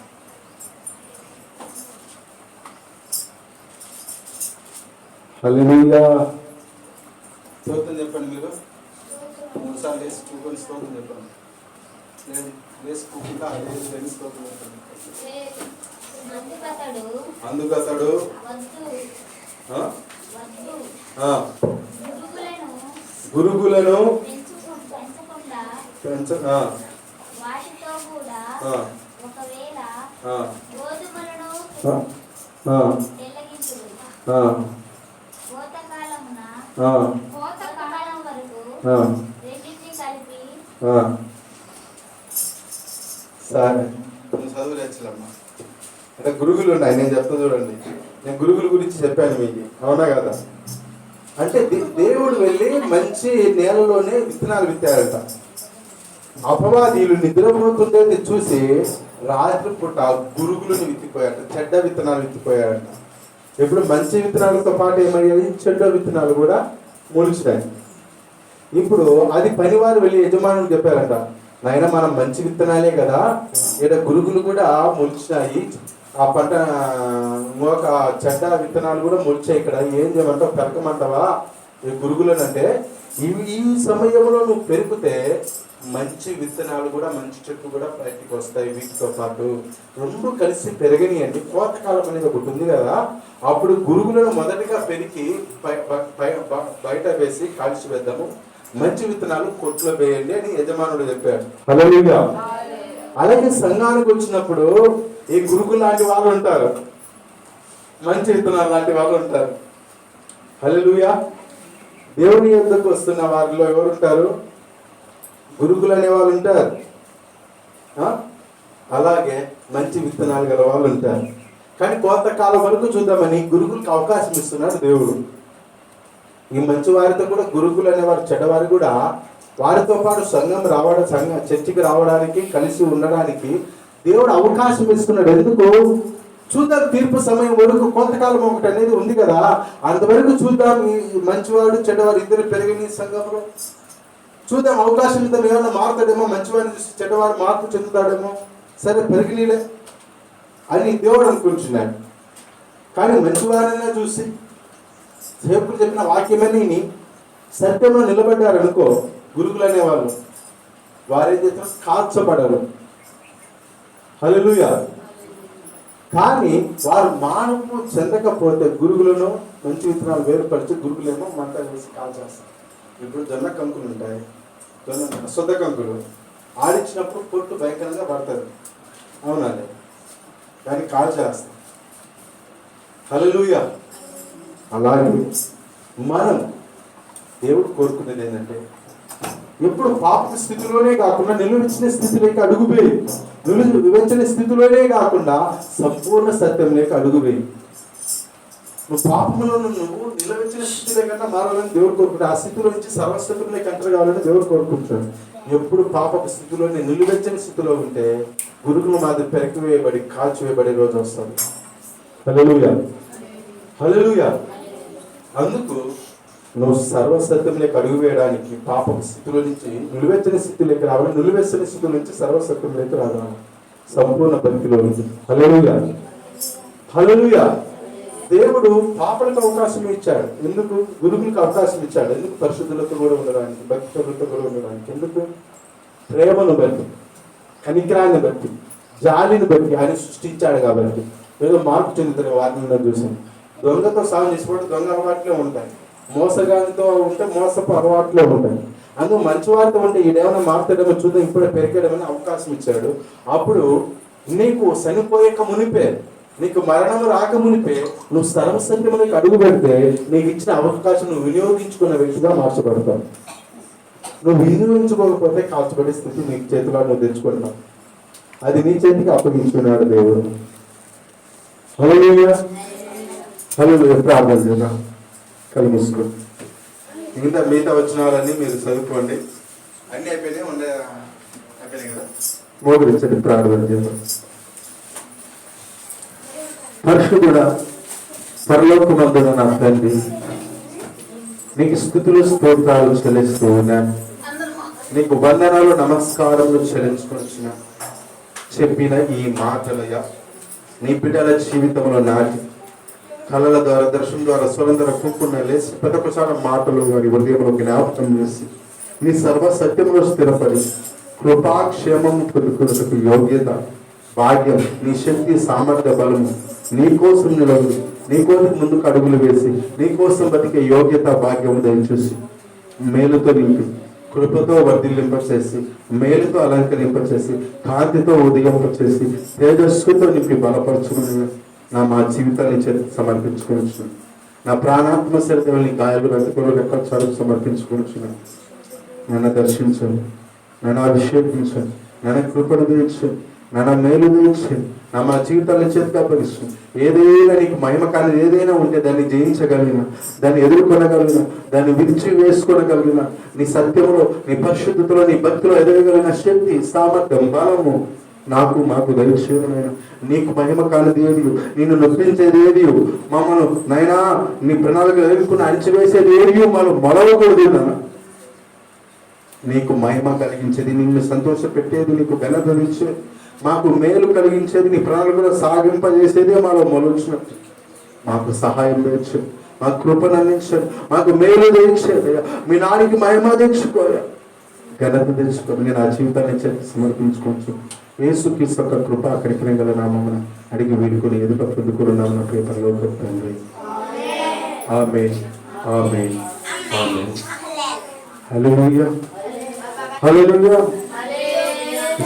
హల్లెలూయా. స్తోత్రం చెప్పండి. మీరు 3 సార్లు వేసి కూకొని స్తోత్రం చెప్పండి. వేసి కూకుంటా అదే స్తోత్రం చెప్పండి. అందుకు అతడు గురుగులను సరే చదువు నేర్చలమ్మా. అంటే గురుగులు ఉన్నాయి. నేను చెప్తాను చూడండి. నేను గురుగుల గురించి చెప్పాను మీకు, అవునా కదా? అంటే దేవుడు వెళ్ళి మంచి నేలలోనే విత్తనాలు విత్తాడట. అపవాదీలు నిద్రపోతుండేది చూసి రాత్రి పూట గురుగులను విత్తిపోయాడట, చెడ్డ విత్తనాలు విత్తిపోయాడట. ఇప్పుడు మంచి విత్తనాలతో పాటు ఏమయ్యాయి? చెడ్డ విత్తనాలు కూడా మొలిచినాయి. ఇప్పుడు అది పనివారు వెళ్ళి యజమానులు చెప్పారట, నాయన మనం మంచి విత్తనాలే కదా, ఇక్కడ గురుగులు కూడా మొలిచినాయి, ఆ పంట ఒక చెడ్డ విత్తనాలు కూడా మొలిచాయి, ఇక్కడ ఏం చేయమంటావు, పెరకమంటావా ఈ గురుగులను? అంటే ఈ సమయంలో నువ్వు పెరిగితే మంచి విత్తనాలు కూడా మంచి చెట్లు కూడా బయటికి వస్తాయి. వీటితో పాటు రెండు కలిసి పెరగనియండి. కోతకాలం అనేది ఒకటి ఉంది కదా, అప్పుడు గురుగులను మొదటిగా పెరిగి బయట వేసి కాల్చి వేద్దాము, మంచి విత్తనాలు కొట్లో వేయండి అని యజమానుడు చెప్పాడు. హల్లెలూయా. అలాగే సంఘానికి వచ్చినప్పుడు ఈ గురుగు లాంటి వాళ్ళు ఉంటారు, మంచి విత్తనాలు లాంటి వాళ్ళు ఉంటారు. హల్లెలూయా. దేవుని యొద్దకు వస్తున్న వారిలో ఎవరు ఉంటారు? గురుగులు అనే వాళ్ళు ఉంటారు, అలాగే మంచి విత్తనాలు గల వాళ్ళు ఉంటారు. కానీ కొంతకాలం వరకు చూద్దామని గురుగులకు అవకాశం ఇస్తున్నాడు దేవుడు. ఈ మంచి వారితో కూడా గురుగులు అనేవారు చెడ్డవారు కూడా వారితో పాటు చర్చికి రావడానికి, కలిసి ఉండడానికి దేవుడు అవకాశం ఇస్తున్నాడు. ఎందుకు? చూద్దాం, తీర్పు సమయం వరకు కొంతకాలం ఒకటి అనేది ఉంది కదా, అంతవరకు చూద్దాం. ఈ మంచివాడు చెడ్డవాడు ఇద్దరు పెరిగిన సంఘంలో చూద్దాం, అవకాశం ఇద్దాం, ఏమన్నా మారుతాడేమో, మంచివాడిని చూసి చెడ్డవాడు మార్పు చెందుతాడేమో, సరే పెరిగినీలే అని దేవుడు అనుకుంటున్నాడు. కానీ మంచివారినే చూసి సేపులు చెప్పిన వాక్యమని సత్యంలో నిలబడ్డారు అనుకో, గురుగులు అనేవాళ్ళు వారేం చేస్తారు? కాల్చబడరు. హల్లెలూయా. కానీ వారు మార్పు చెందకపోతే గురుగులను మంచి విత్తనాలు వేరుపరిచి గురుగులేమో మంట వేసి కాల్చేస్తారు. ఇప్పుడు జొన్న కంకులు ఉంటాయి, సొద్ద కంకులు ఆడించినప్పుడు పొట్టు భయంకరంగా పడతారు, అవునండి, దాన్ని కాల్చేస్తారు. హల్లెలూయా. అలాగే మనం దేవుడు కోరుకునేది ఏంటంటే ఎప్పుడు పాప స్థితిలోనే కాకుండా నిలువెచ్చిన స్థితిలోకి అడుగుపోయి, నిలువెచ్చిన స్థితిలోనే కాకుండా సంపూర్ణ సత్యంలోకి అడుగుపోయి, నువ్వు పాపంలో నువ్వు నిలవెచ్చిన స్థితిలో కన్నా మారాలని దేవుడు కోరుకుంటాడు. ఆ స్థితిలో నుంచి సర్వస్థితిలోకి ఎంటర్ కావాలని దేవుడు కోరుకుంటాడు. ఎప్పుడు పాపపు స్థితిలోనే నిలువెచ్చిన స్థితిలో ఉంటే గురుగులు మాది పెరకివేయబడి కాల్చివేయబడే రోజు వస్తుంది. హల్లెలూయా. హల్లెలూయా. అందుకు నువ్వు సర్వసత్యంలోకి అడుగు వేయడానికి పాపపు స్థితిలో నుంచి నిలువెచ్చని స్థితిలోకి రావాలి, నిలువెచ్చని స్థితి నుంచి సర్వసత్యంలోకి రావాలి, సంపూర్ణ బతికిలో ఉంది. హల్లెలూయా. హల్లెలూయా. దేవుడు పాపలకు అవకాశం ఇచ్చాడు. ఎందుకు? గురుగులకు అవకాశం ఇచ్చాడు. ఎందుకు? పరిశుద్ధులతో కూడా ఉండడానికి, భక్తులతో కూడా ఉండడానికి. ఎందుకు? ప్రేమను బట్టి, కనికరాన్ని బట్టి, జాలిని బట్టి ఆయన సృష్టించాడు. కాబట్టి ఏదో మార్పు చెందుతారు. వారిని చూసాం, దొంగతో సాగు చేసినప్పుడు దొంగ అలవాట్లే ఉంటాయి, మోసగానితో ఉంటే మోసపు అలవాట్లే ఉంటాయి. అందుకు మంచి వారితో ఉంటే ఈడేమైనా మారుతాడేమో చూద్దాం, ఇప్పుడే పెరిగాడేమని అవకాశం ఇచ్చాడు. అప్పుడు నీకు చనిపోయేక మునిపే నీకు మరణం రాకమునిపే నువ్వు సర్వసత్యములకు అడుగు పెడితే నీకు ఇచ్చిన అవకాశం నువ్వు వినియోగించుకున్న వ్యక్తిగా మార్చబడతావు. నువ్వు వినియోగించుకోకపోతే కాల్చబడే స్థితి నీకు చేతిలో నువ్వు తెచ్చుకుంటావు. అది నీ చేతికి అప్పగించుకున్నాడు దేవుడు. హల్లెలూయా, హల్లెలూయా. ప్రార్థన చేద్దాం. కళ్ళు మూసుకో. మిగతా వచనాలన్నీ మీరు చదువుకోండి. అన్ని అయిపోయినాయి, అయిపోయినాయి కదా. మోకరించండి, ప్రార్థన చేద్దాం. పరిశుద్ధుడా, పరలోకమందున నా తండ్రి, నీకు స్తుతులు స్తోత్రాలు చెల్లిస్తూ ఉన్నాను. నీకు వందనాలు నమస్కారములు చెల్లించుకొచ్చిన చెప్పిన ఈ మాటలయ్యా నీ బిడ్డల జీవితంలో నాటి కళల ద్వారా, దర్శనం ద్వారా, స్వరం ద్వారా కూకున్న లేచి ప్రతిసారి మాటలు వారి హృదయంలో జ్ఞాపకం చేసి నీ సర్వ సత్యంలో స్థిరపడి కృపాక్షేమం పొందుకున్నకు యోగ్యత, భాగ్యం, నీ శక్తి, సామర్థ్య, బలము నీకోసం నిలబడి నీకోసం ముందుకు అడుగులు వేసి నీకోసం బతికే యోగ్యత, భాగ్యం దయచేసి మేలుతో నింపి కృపతో వర్ధిల్లింపచేసి మేలుతో అలంకరింపచేసి కాంతితో ఉదయింపచేసి తేజస్సుతో నింపి బలపరచుకుని మా జీవితాన్ని సమర్పించుకోవచ్చు. నా ప్రాణాత్మ శరీరాన్ని గాయాలు రక్తకులు రెక్కచాలకు సమర్పించుకోవచ్చు. నన్ను దర్శించండి, నన్ను అభిషేకించండి, నన్ను కృపను తీర్చండి, నన్ను మేలు తీర్చండి. మా జీవితాలను చేతిగా అప్పగిస్తుంది. ఏదైనా నీకు మహిమ కానీ ఏదైనా ఉంటే దాన్ని జయించగలిగిన, దాన్ని ఎదుర్కొనగలిగిన, దాన్ని విడిచి వేసుకోగలిగిన, నీ సత్యంలో, నీ పరిశుద్ధతలో, నీ భక్తిలో ఎదగగలిగిన శక్తి, సామర్థ్యం, బలము మాకు దయచేయనైనా. నీకు మహిమ కానిది ఏది, నిన్ను నొప్పించేది ఏది, మమ్మల్ని నైనా నీ ప్రణాళికలు ఎదుర్కొని అణిచివేసేది ఏది మనం మొలవకూడదు. నీకు మహిమ కలిగించేది, నిన్ను సంతోష పెట్టేది, నీకు ఘనతనిచ్చేది, మాకు మేలు కలిగించేది, నీ ప్రణాళికలు సాగింపజేసేది మాలో మొలచినట్టు మాకు సహాయం తెచ్చు, మాకు కృపను అందించండి, మాకు మేలు తెచ్చేది. మీ నానికి మహిమ తెచ్చుకోయా, ఘనత తెచ్చుకోవాలి. నేను ఆ జీవితాన్ని సమర్పించుకోవచ్చు. యేసుక్రీస్తు యొక్క కృప అక్కడికి గల నామమున అడిగి వేడుకొని ఎదుట పొందుకున్నామన్న పేపర్లో తండ్రి. ఆమేన్, ఆమేన్, ఆమేన్. హల్లెలూయా, హల్లెలూయా.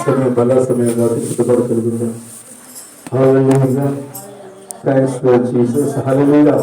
సమయం బల సమయంగా సిద్ధపడగలుగుతాం. హల్లెలూయా. Thanks Lord Jesus. హల్లెలూయా.